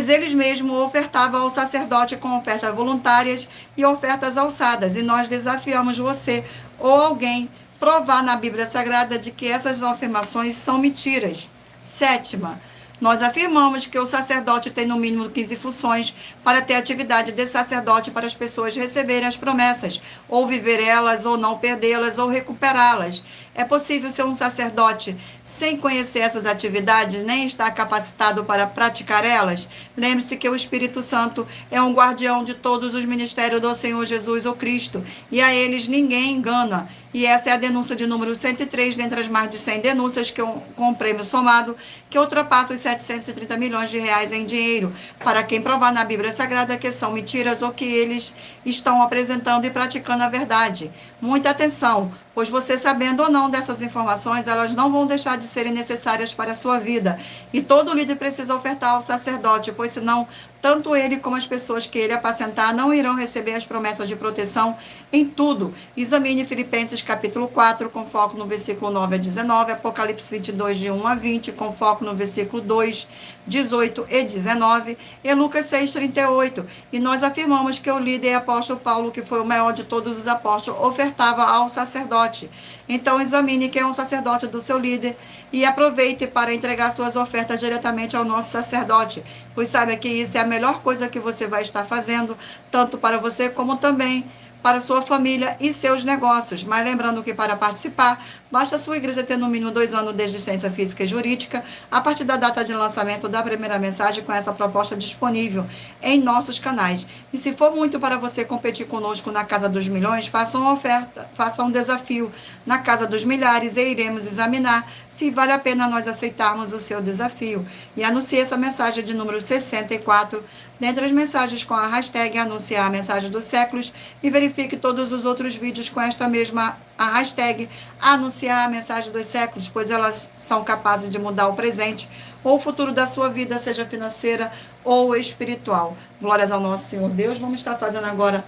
eles mesmos ofertavam ao sacerdote com ofertas voluntárias e ofertas alçadas. E nós desafiamos você ou alguém provar na Bíblia Sagrada de que essas afirmações são mentiras. Sétima, nós afirmamos que o sacerdote tem no mínimo 15 funções para ter atividade de sacerdote para as pessoas receberem as promessas, ou viver elas, ou não perdê-las, ou recuperá-las. É possível ser um sacerdote sem conhecer essas atividades, nem estar capacitado para praticar elas? Lembre-se que o Espírito Santo é um guardião de todos os ministérios do Senhor Jesus ou Cristo, e a eles ninguém engana. E essa é a denúncia de número 103, dentre as mais de 100 denúncias com o prêmio somado, que ultrapassa os 730 milhões de reais em dinheiro, para quem provar na Bíblia Sagrada que são mentiras ou que eles estão apresentando e praticando a verdade. Muita atenção, pois você sabendo ou não dessas informações, elas não vão deixar de serem necessárias para a sua vida. E todo líder precisa ofertar ao sacerdote, pois senão tanto ele como as pessoas que ele apacentar não irão receber as promessas de proteção em tudo. Examine Filipenses capítulo 4, com foco no versículo 9 a 19, Apocalipse 22, de 1 a 20, com foco no versículo 2, 18 e 19, e Lucas 6, 38. E nós afirmamos que o líder apóstolo Paulo, que foi o maior de todos os apóstolos, ofertava ao sacerdote. Então, examine quem é um sacerdote do seu líder e aproveite para entregar suas ofertas diretamente ao nosso sacerdote, pois saiba que isso é a melhor coisa que você vai estar fazendo, tanto para você como também para sua família e seus negócios. Mas lembrando que para participar, basta a sua igreja ter no mínimo 2 anos de existência física e jurídica, a partir da data de lançamento da primeira mensagem com essa proposta disponível em nossos canais. E se for muito para você competir conosco na Casa dos Milhões, faça uma oferta, faça um desafio na Casa dos Milhares e iremos examinar se vale a pena nós aceitarmos o seu desafio. E anuncie essa mensagem de número 64, dentre as mensagens com a hashtag anunciar a mensagem dos séculos, e verifique todos os outros vídeos com esta mesma a hashtag anunciar a mensagem dos séculos, pois elas são capazes de mudar o presente ou o futuro da sua vida, seja financeira ou espiritual. Glórias ao nosso Senhor Deus. Vamos estar fazendo agora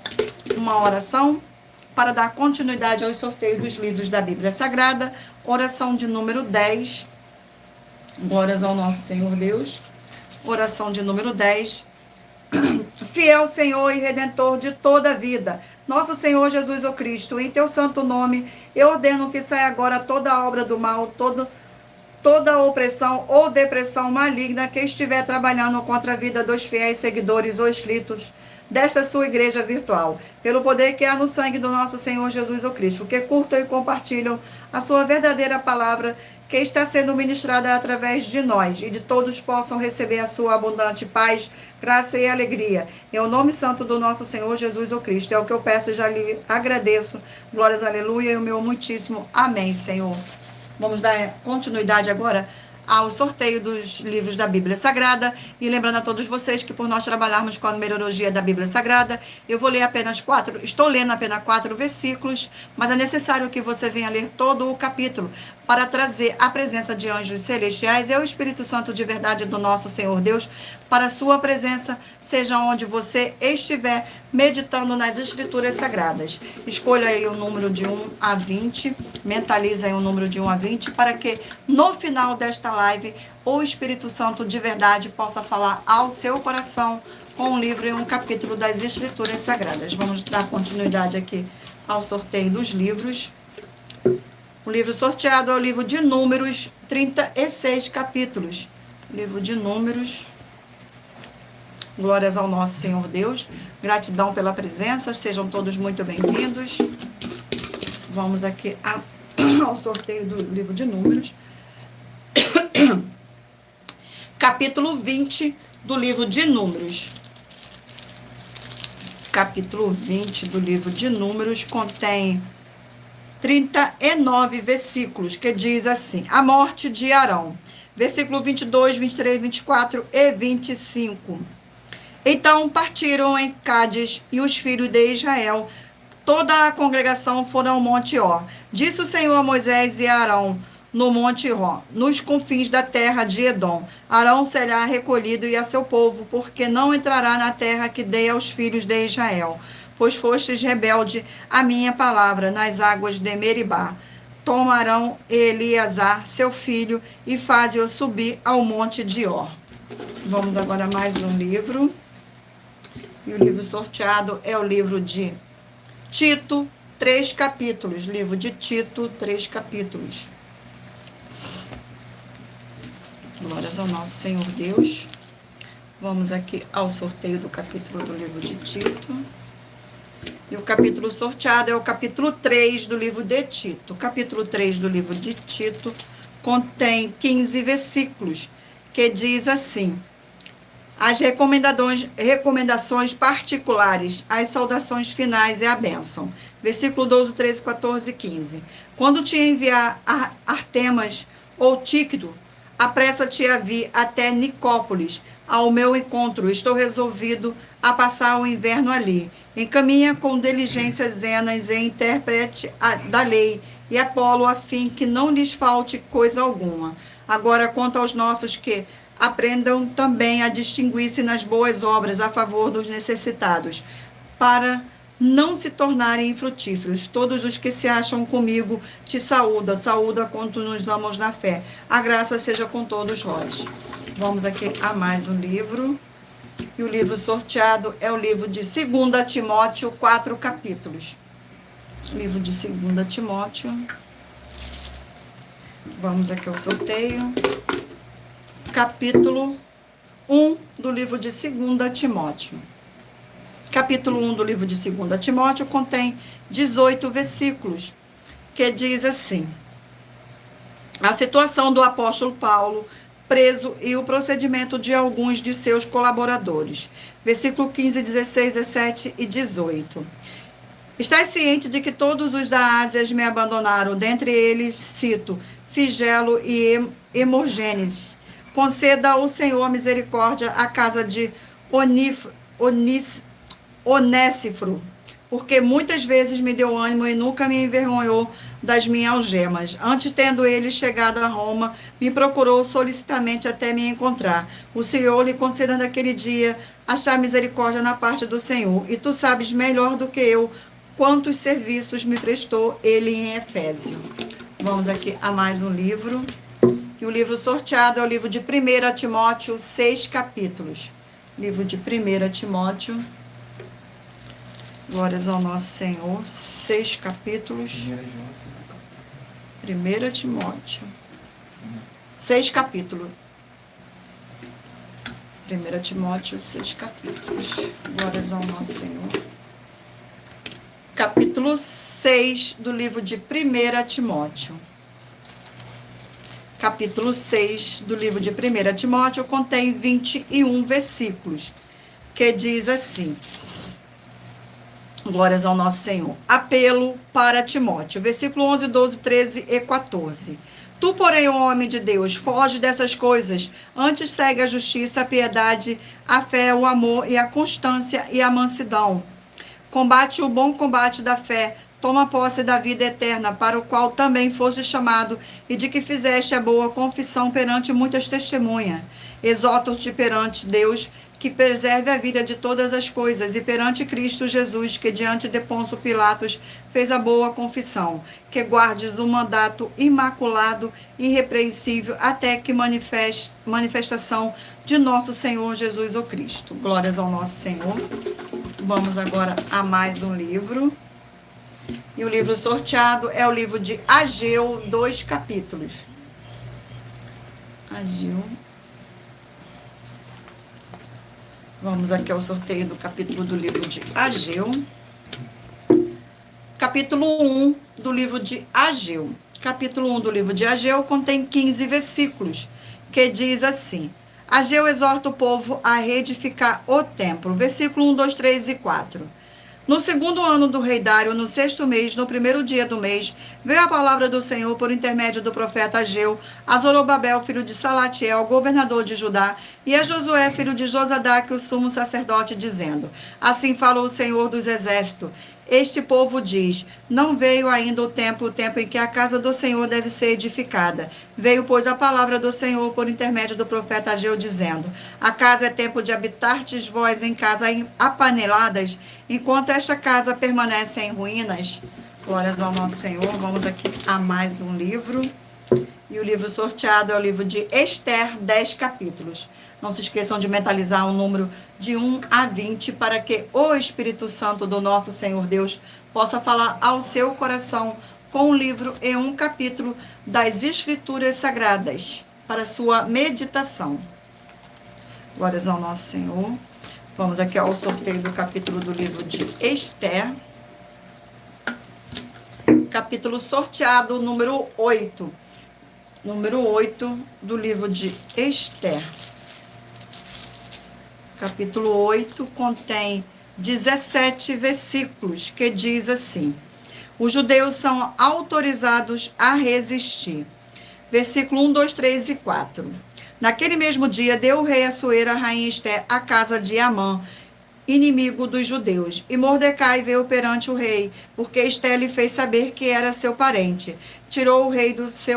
uma oração para dar continuidade aos sorteios dos livros da Bíblia Sagrada. Oração de número 10. Glórias ao nosso Senhor Deus. Oração de número 10. Fiel Senhor e Redentor de toda a vida, nosso Senhor Jesus o Cristo, em teu santo nome, eu ordeno que saia agora toda a obra do mal, toda opressão ou depressão maligna que estiver trabalhando contra a vida dos fiéis seguidores ou inscritos desta sua igreja virtual, pelo poder que há no sangue do nosso Senhor Jesus o Cristo, que curtam e compartilham a sua verdadeira palavra, que está sendo ministrada através de nós, e de todos possam receber a sua abundante paz, graça e alegria. Em o nome santo do nosso Senhor Jesus o Cristo, é o que eu peço e já lhe agradeço. Glórias, aleluia, e o meu muitíssimo amém, Senhor. Vamos dar continuidade agora ao sorteio dos livros da Bíblia Sagrada, e lembrando a todos vocês que por nós trabalharmos com a numerologia da Bíblia Sagrada, eu vou ler estou lendo apenas 4 versículos, mas é necessário que você venha ler todo o capítulo, para trazer a presença de anjos celestiais e o Espírito Santo de verdade do nosso Senhor Deus, para a sua presença, seja onde você estiver meditando nas Escrituras Sagradas. Escolha aí o número de 1 a 20, mentaliza aí o número de 1 a 20, para que no final desta live, o Espírito Santo de verdade possa falar ao seu coração com um livro e um capítulo das Escrituras Sagradas. Vamos dar continuidade aqui ao sorteio dos livros. O livro sorteado é o livro de Números, 36 capítulos. Livro de Números. Glórias ao nosso Senhor Deus. Gratidão pela presença. Sejam todos muito bem-vindos. Vamos aqui ao sorteio do livro de Números. Capítulo 20 do livro de Números. Capítulo 20 do livro de Números contém 39 versículos, que diz assim: a morte de Arão. Versículo 22, 23, 24 e 25. Então partiram em Cádiz e os filhos de Israel, toda a congregação foram ao Monte Or. Disse o Senhor a Moisés e a Arão no Monte Or, nos confins da terra de Edom: Arão será recolhido e a seu povo, porque não entrará na terra que dei aos filhos de Israel, pois fostes rebelde à minha palavra nas águas de Meribá. Tomarão Eleazar, seu filho, e faze-o subir ao monte de Or. Vamos agora a mais um livro. E o livro sorteado é o livro de Tito, 3 capítulos. Livro de Tito, 3 capítulos. Glórias ao nosso Senhor Deus. Vamos aqui ao sorteio do capítulo do livro de Tito. E o capítulo sorteado é o capítulo 3 do livro de Tito. O capítulo 3 do livro de Tito contém 15 versículos, que diz assim: as recomendações particulares, as saudações finais e a bênção. Versículo 12, 13, 14 e 15. Quando te enviar Artemas ou Tíquico, apressa-te a vir até Nicópolis, ao meu encontro. Estou resolvido a passar o inverno ali. Encaminha com diligência Zenas e intérprete da lei, e Apolo, a fim que não lhes falte coisa alguma. Agora, quanto aos nossos que aprendam também a distinguir-se nas boas obras a favor dos necessitados, para não se tornarem infrutíferos. Todos os que se acham comigo te saúda quanto nos amamos na fé. A graça seja com todos vós. Vamos aqui a mais um livro. E o livro sorteado é o livro de 2 Timóteo, 4 capítulos. Livro de 2 Timóteo. Vamos aqui ao sorteio. Capítulo 1 do livro de 2 Timóteo. Capítulo 1 do livro de 2 Timóteo contém 18 versículos, que diz assim: a situação do apóstolo Paulo, preso, e o procedimento de alguns de seus colaboradores. Versículo 15, 16, 17 e 18. Estás ciente de que todos os da Ásia me abandonaram, dentre eles cito Figelo e Hemogênesis. Conceda ao Senhor misericórdia à casa de Onécifro, porque muitas vezes me deu ânimo e nunca me envergonhou das minhas algemas. Antes, tendo ele chegado a Roma, me procurou solicitamente até me encontrar. O Senhor lhe conceda naquele dia achar misericórdia na parte do Senhor. E tu sabes melhor do que eu quantos serviços me prestou ele em Efésio. Vamos aqui a mais um livro. E o livro sorteado é o livro de 1 Timóteo, 6 capítulos. Livro de 1 Timóteo. Glórias ao nosso Senhor. 6 capítulos. 1 Timóteo. 6 capítulos. 1 Timóteo, 6 capítulos. Glórias ao nosso Senhor. Capítulo 6 do livro de 1 Timóteo. Capítulo 6 do livro de 1 Timóteo contém 21 versículos, que diz assim: glórias ao nosso Senhor. Apelo para Timóteo. Versículo 11, 12, 13 e 14. Tu, porém, homem de Deus, foge dessas coisas. Antes segue a justiça, a piedade, a fé, o amor e a constância e a mansidão. Combate o bom combate da fé. Toma posse da vida eterna, para o qual também foste chamado, e de que fizeste a boa confissão perante muitas testemunhas. Exorto-te perante Deus, que preserve a vida de todas as coisas, e perante Cristo Jesus, que diante de Pôncio Pilatos fez a boa confissão, que guardes o mandato imaculado e irrepreensível até que manifestação de nosso Senhor Jesus o Cristo. Glórias ao nosso Senhor. Vamos agora a mais um livro. E o livro sorteado é o livro de Ageu, 2 capítulos. Ageu. Vamos aqui ao sorteio do capítulo do livro de Ageu. Capítulo 1 do livro de Ageu. Capítulo 1 do livro de Ageu contém 15 versículos, que diz assim: Ageu exorta o povo a reedificar o templo. Versículo 1, 2, 3 e 4. No segundo ano do rei Dário, no 6º mês, no primeiro dia do mês, veio a palavra do Senhor por intermédio do profeta Ageu, a Zorobabel, filho de Salatiel, governador de Judá, e a Josué, filho de Josadaque, o sumo sacerdote, dizendo: assim falou o Senhor dos exércitos. Este povo diz: não veio ainda o tempo em que a casa do Senhor deve ser edificada. Veio, pois, a palavra do Senhor por intermédio do profeta Ageu, dizendo: a casa é tempo de habitardes vós em casas apaneladas, enquanto esta casa permanece em ruínas. Glórias ao nosso Senhor. Vamos aqui a mais um livro. E o livro sorteado é o livro de Esther, 10 capítulos. Não se esqueçam de mentalizar um número de 1 a 20 para que o Espírito Santo do nosso Senhor Deus possa falar ao seu coração com um livro e um capítulo das Escrituras Sagradas para sua meditação. Glórias ao nosso Senhor. Vamos aqui ao sorteio do capítulo do livro de Esther. Capítulo sorteado, número 8. Número 8 do livro de Esther. Capítulo 8 contém 17 versículos, que diz assim: os judeus são autorizados a resistir. Versículo 1, 2, 3 e 4. Naquele mesmo dia, deu o rei Assuero, a rainha Esther, à casa de Amã, inimigo dos judeus. E Mordecai veio perante o rei, porque Esther lhe fez saber que era seu parente. tirou o rei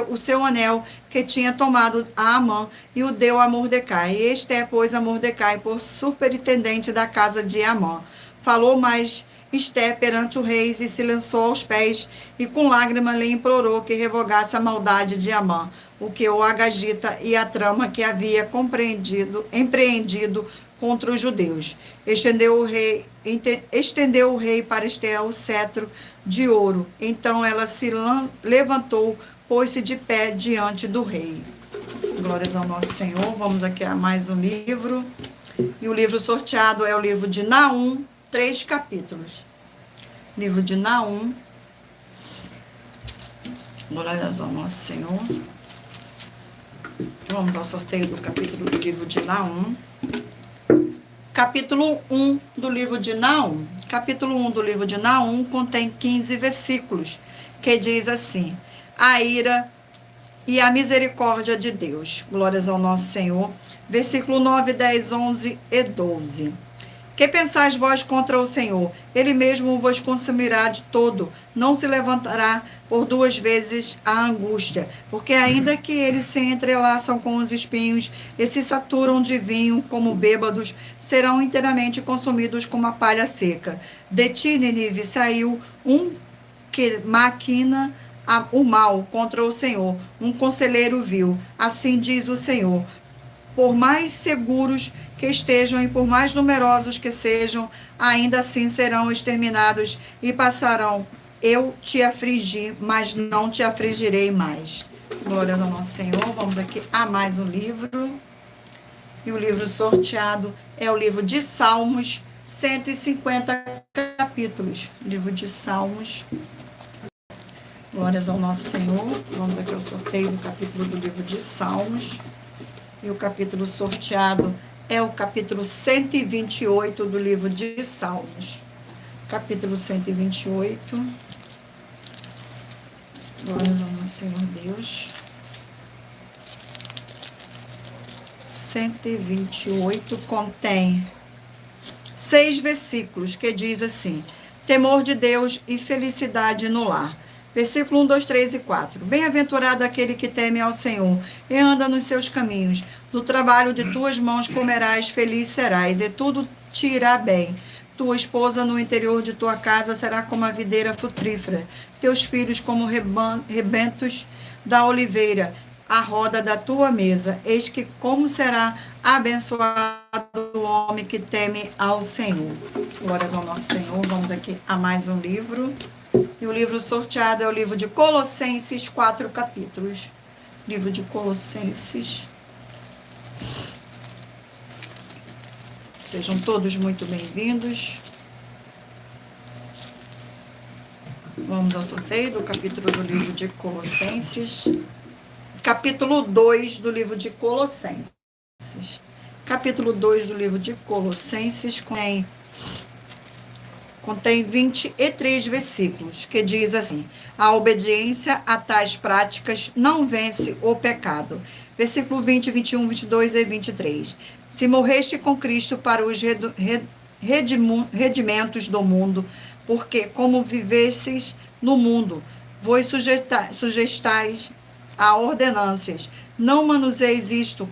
o seu anel que tinha tomado a Amã e o deu a Mordecai. E Ester pôs a Mordecai por superintendente da casa de Amã. Falou mais Ester perante o rei e se lançou aos pés e com lágrima lhe implorou que revogasse a maldade de Amã, o que o Agagita e a trama que havia empreendido contra os judeus. Estendeu o rei para Ester o cetro de ouro. Então ela se levantou, pôs-se de pé diante do rei. Glórias ao nosso Senhor. Vamos aqui a mais um livro. E o livro sorteado é o livro de Naum, 3 capítulos. Livro de Naum. Glórias ao nosso Senhor. Vamos ao sorteio do capítulo do livro de Naum. Capítulo 1 do livro de Naum. Capítulo 1 do livro de Naum contém 15 versículos, que diz assim: a ira e a misericórdia de Deus. Glórias ao nosso Senhor. Versículo 9, 10, 11 e 12. Que pensais vós contra o Senhor? Ele mesmo vos consumirá de todo, não se levantará por 2 vezes a angústia, porque ainda que eles se entrelaçam com os espinhos e se saturam de vinho como bêbados, serão inteiramente consumidos como a palha seca. De ti, Nínive, saiu um que maquina o mal contra o Senhor, um conselheiro vil. Assim diz o Senhor: por mais seguros que estejam e por mais numerosos que sejam, ainda assim serão exterminados e passarão. Eu te afligi, mas não te afligirei mais. Glória ao nosso Senhor. Vamos aqui a mais um livro. E o livro sorteado é o livro de Salmos, 150 capítulos. Livro de Salmos. Glórias ao nosso Senhor. Vamos aqui ao sorteio do capítulo do livro de Salmos. E o capítulo sorteado é o capítulo 128 do livro de Salmos. Capítulo 128. Glórias ao nosso Senhor Deus. 128 contém 6 versículos que diz assim: temor de Deus e felicidade no lar. Versículo 1, 2, 3 e 4. Bem-aventurado aquele que teme ao Senhor e anda nos seus caminhos. No trabalho de tuas mãos comerás, feliz serás, e tudo te irá bem. Tua esposa no interior de tua casa será como a videira frutífera, teus filhos como rebentos da oliveira, a roda da tua mesa. Eis que como será abençoado o homem que teme ao Senhor. Glórias ao nosso Senhor. Vamos aqui a mais um livro. E o livro sorteado é o livro de Colossenses, 4 capítulos. Livro de Colossenses. Sejam todos muito bem-vindos. Vamos ao sorteio do capítulo do livro de Colossenses. Capítulo 2 do livro de Colossenses. Capítulo 2 do livro de Colossenses contém 23 versículos, que diz assim: a obediência a tais práticas não vence o pecado. Versículo 20, 21, 22 e 23. Se morreste com Cristo para os redimentos do mundo, porque como vivesseis no mundo, vos sujeitais a ordenâncias. Não manuseis isto,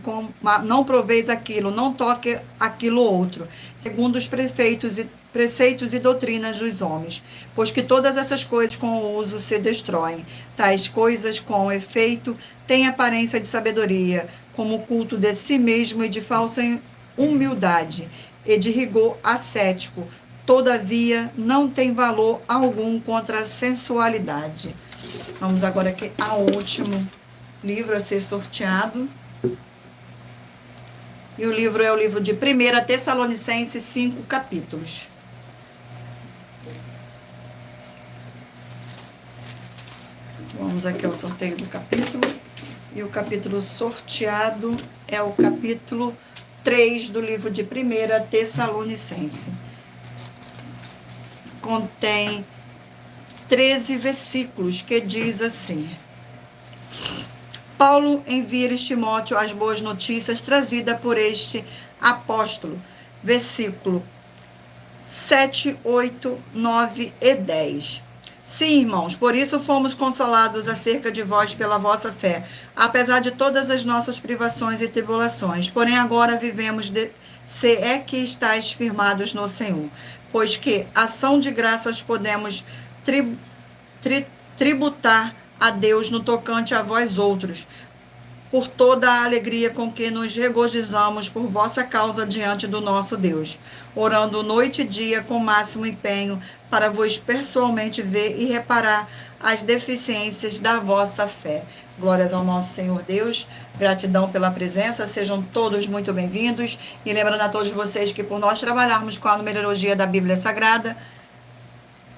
não proveis aquilo, não toque aquilo outro, segundo os preceitos e doutrinas dos homens, pois que todas essas coisas com o uso se destroem. Tais coisas, com efeito, têm aparência de sabedoria, como o culto de si mesmo e de falsa humildade, e de rigor ascético. Todavia, não tem valor algum contra a sensualidade. Vamos agora aqui ao último livro a ser sorteado. E o livro é o livro de 1 Tessalonicenses, 5 capítulos. Vamos aqui ao sorteio do capítulo. E o capítulo sorteado é o capítulo 3 do livro de 1 Tessalonicenses. Contém 13 versículos que diz assim: Paulo envia a Timóteo as boas notícias trazidas por este apóstolo. Versículo 7, 8, 9 e 10. Sim, irmãos, por isso fomos consolados acerca de vós pela vossa fé, apesar de todas as nossas privações e tribulações. Porém, agora vivemos se é que estáis firmados no Senhor, pois que ação de graças podemos tributar a Deus no tocante a vós outros, por toda a alegria com que nos regozijamos por vossa causa diante do nosso Deus, orando noite e dia com máximo empenho para vos pessoalmente ver e reparar as deficiências da vossa fé. Glórias ao nosso Senhor Deus, gratidão pela presença, sejam todos muito bem-vindos, e lembrando a todos vocês que por nós trabalharmos com a numerologia da Bíblia Sagrada,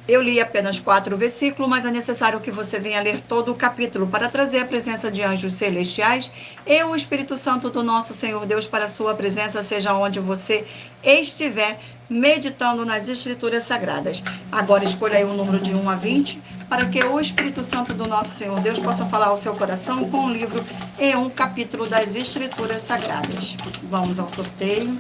eu li apenas 4 versículos, mas é necessário que você venha ler todo o capítulo para trazer a presença de anjos celestiais e o Espírito Santo do nosso Senhor Deus para a sua presença, seja onde você estiver meditando nas Escrituras Sagradas. Agora escolha aí o número de 1 a 20, para que o Espírito Santo do nosso Senhor Deus possa falar ao seu coração com o livro e um capítulo das Escrituras Sagradas. Vamos ao sorteio.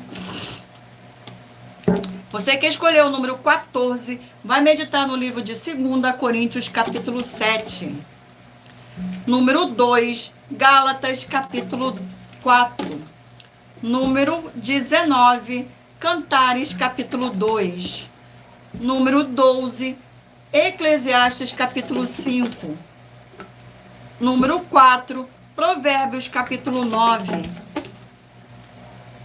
Você que escolheu o número 14, vai meditar no livro de 2 Coríntios, capítulo 7. Número 2, Gálatas, capítulo 4. Número 19, Cantares, capítulo 2. Número 12, Eclesiastes, capítulo 5. Número 4, Provérbios, capítulo 9.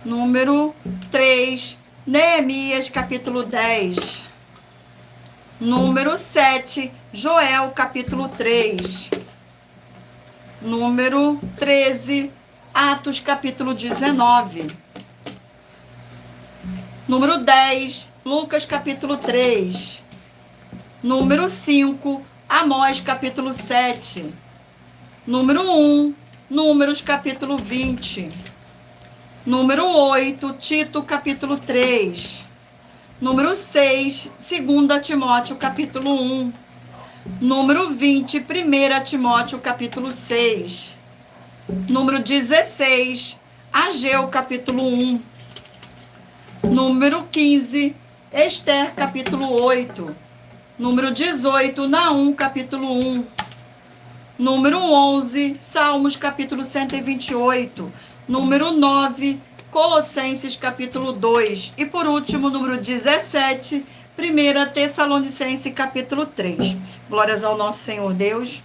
Número 3, Neemias, capítulo 10. Número 7, Joel, capítulo 3. Número 13, Atos, capítulo 19. Número 10, Lucas, capítulo 3. Número 5, Amós, capítulo 7. Número 1, Números, capítulo 20. Número 8, Tito, capítulo 3. Número 6, 2 Timóteo, capítulo 1. Número 20, 1 Timóteo, capítulo 6. Número 16, Ageu, capítulo 1. Número 15, Esther, capítulo 8. Número 18, Naum, capítulo 1. Número 11, Salmos, capítulo 128. Número 9, Colossenses, capítulo 2. E por último, número 17, 1 Tessalonicenses, capítulo 3. Glórias ao nosso Senhor Deus.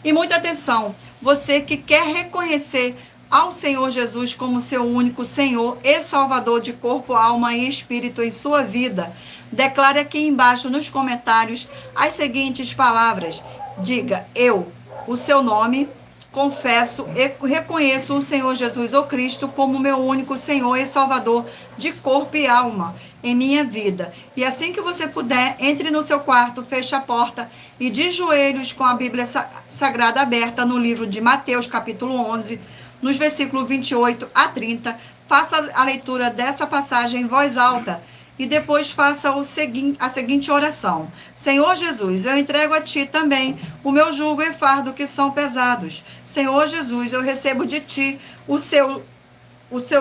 E muita atenção, você que quer reconhecer ao Senhor Jesus como seu único Senhor e Salvador de corpo, alma e espírito em sua vida, declare aqui embaixo nos comentários as seguintes palavras. Diga: eu, o seu nome, confesso e reconheço o Senhor Jesus, o Cristo, como meu único Senhor e Salvador de corpo e alma em minha vida. E assim que você puder, entre no seu quarto, feche a porta e de joelhos com a Bíblia Sagrada aberta no livro de Mateus, capítulo 11, nos versículos 28 a 30, faça a leitura dessa passagem em voz alta. E depois faça a seguinte oração: Senhor Jesus, eu entrego a Ti também o meu jugo e fardo que são pesados. Senhor Jesus, eu recebo de Ti o seu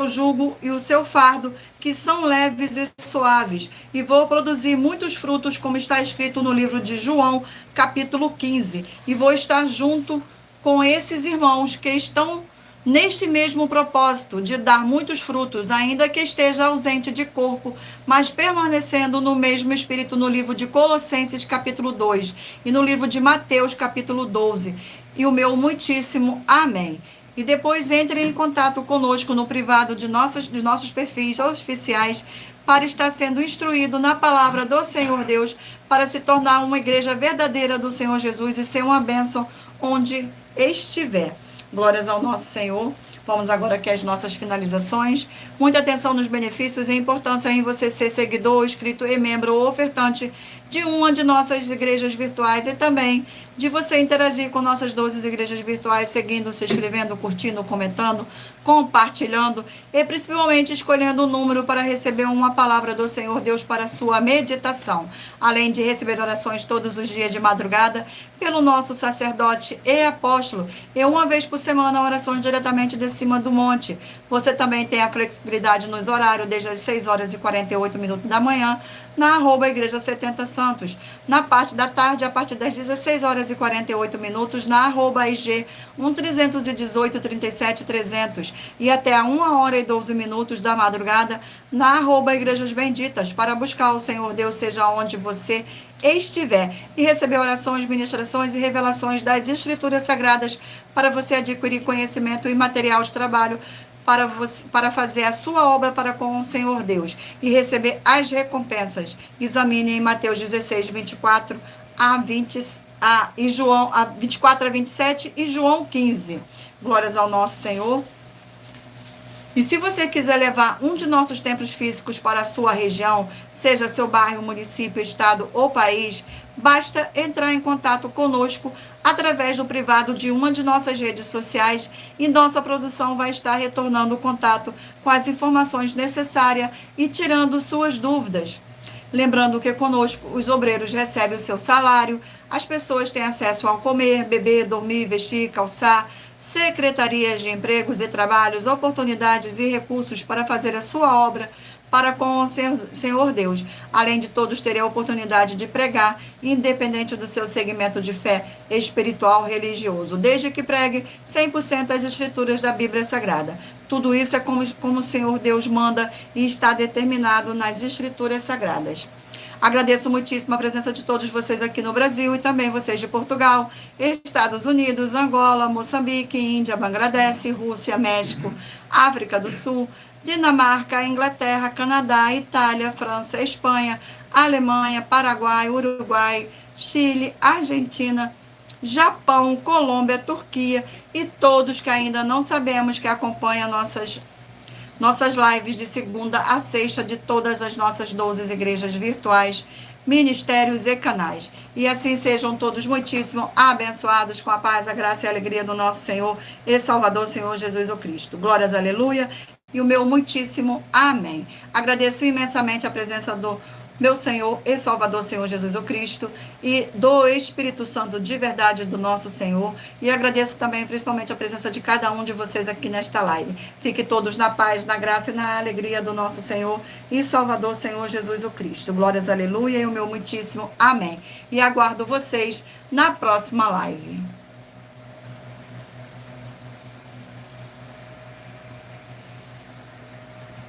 jugo e o seu fardo, que são leves e suaves. E vou produzir muitos frutos, como está escrito no livro de João, capítulo 15. E vou estar junto com esses irmãos que estão neste mesmo propósito de dar muitos frutos, ainda que esteja ausente de corpo, mas permanecendo no mesmo espírito, no livro de Colossenses, capítulo 2, e no livro de Mateus, capítulo 12. E o meu muitíssimo amém. E depois entre em contato conosco no privado de nossos perfis oficiais, para estar sendo instruído na palavra do Senhor Deus, para se tornar uma igreja verdadeira do Senhor Jesus e ser uma bênção onde estiver. Glórias ao nosso Senhor. Vamos agora aqui às nossas finalizações. Muita atenção nos benefícios e a importância em você ser seguidor, inscrito e membro ou ofertante de uma de nossas igrejas virtuais e também de você interagir com nossas 12 igrejas virtuais, seguindo, se inscrevendo, curtindo, comentando, compartilhando e principalmente escolhendo o número para receber uma palavra do Senhor Deus para a sua meditação. Além de receber orações todos os dias de madrugada pelo nosso sacerdote e apóstolo e uma vez por semana orações diretamente de cima do monte. Você também tem a flexibilidade nos horários desde as 6 horas e 48 minutos da manhã, na @Igreja 70 Santos. Na parte da tarde, a partir das 16h48, na @IG 1318 37 300 e até a 1h12 da madrugada, na @Igrejas Benditas, para buscar o Senhor Deus, seja onde você estiver, e receber orações, ministrações e revelações das Escrituras Sagradas, para você adquirir conhecimento e material de trabalho para fazer a sua obra para com o Senhor Deus e receber as recompensas. Examine em Mateus 16, 24 a 20, e João 24 a 27 e João 15. Glórias ao nosso Senhor. E se você quiser levar um de nossos templos físicos para a sua região, seja seu bairro, município, estado ou país, basta entrar em contato conosco através do privado de uma de nossas redes sociais e nossa produção vai estar retornando o contato com as informações necessárias e tirando suas dúvidas. Lembrando que conosco os obreiros recebem o seu salário, as pessoas têm acesso ao comer, beber, dormir, vestir, calçar, secretarias de empregos e trabalhos, oportunidades e recursos para fazer a sua obra para com o Senhor Deus. Além de todos terem a oportunidade de pregar, independente do seu segmento de fé espiritual religioso, desde que pregue 100% as escrituras da Bíblia Sagrada. Tudo isso é como o Senhor Deus manda e está determinado nas escrituras sagradas. Agradeço muitíssimo a presença de todos vocês aqui no Brasil e também vocês de Portugal, Estados Unidos, Angola, Moçambique, Índia, Bangladesh, Rússia, México, África do Sul, Dinamarca, Inglaterra, Canadá, Itália, França, Espanha, Alemanha, Paraguai, Uruguai, Chile, Argentina, Japão, Colômbia, Turquia e todos que ainda não sabemos que acompanham nossas lives de segunda a sexta de todas as nossas 12 igrejas virtuais, ministérios e canais. E assim sejam todos muitíssimo abençoados com a paz, a graça e a alegria do nosso Senhor e Salvador, Senhor Jesus o Cristo. Glórias, aleluia, e o meu muitíssimo amém. Agradeço imensamente a presença do meu Senhor e Salvador, Senhor Jesus o Cristo, e do Espírito Santo de verdade do nosso Senhor, e agradeço também principalmente a presença de cada um de vocês aqui nesta live. Fiquem todos na paz, na graça e na alegria do nosso Senhor e Salvador, Senhor Jesus o Cristo. Glórias, aleluia, e o meu muitíssimo amém. E aguardo vocês na próxima live.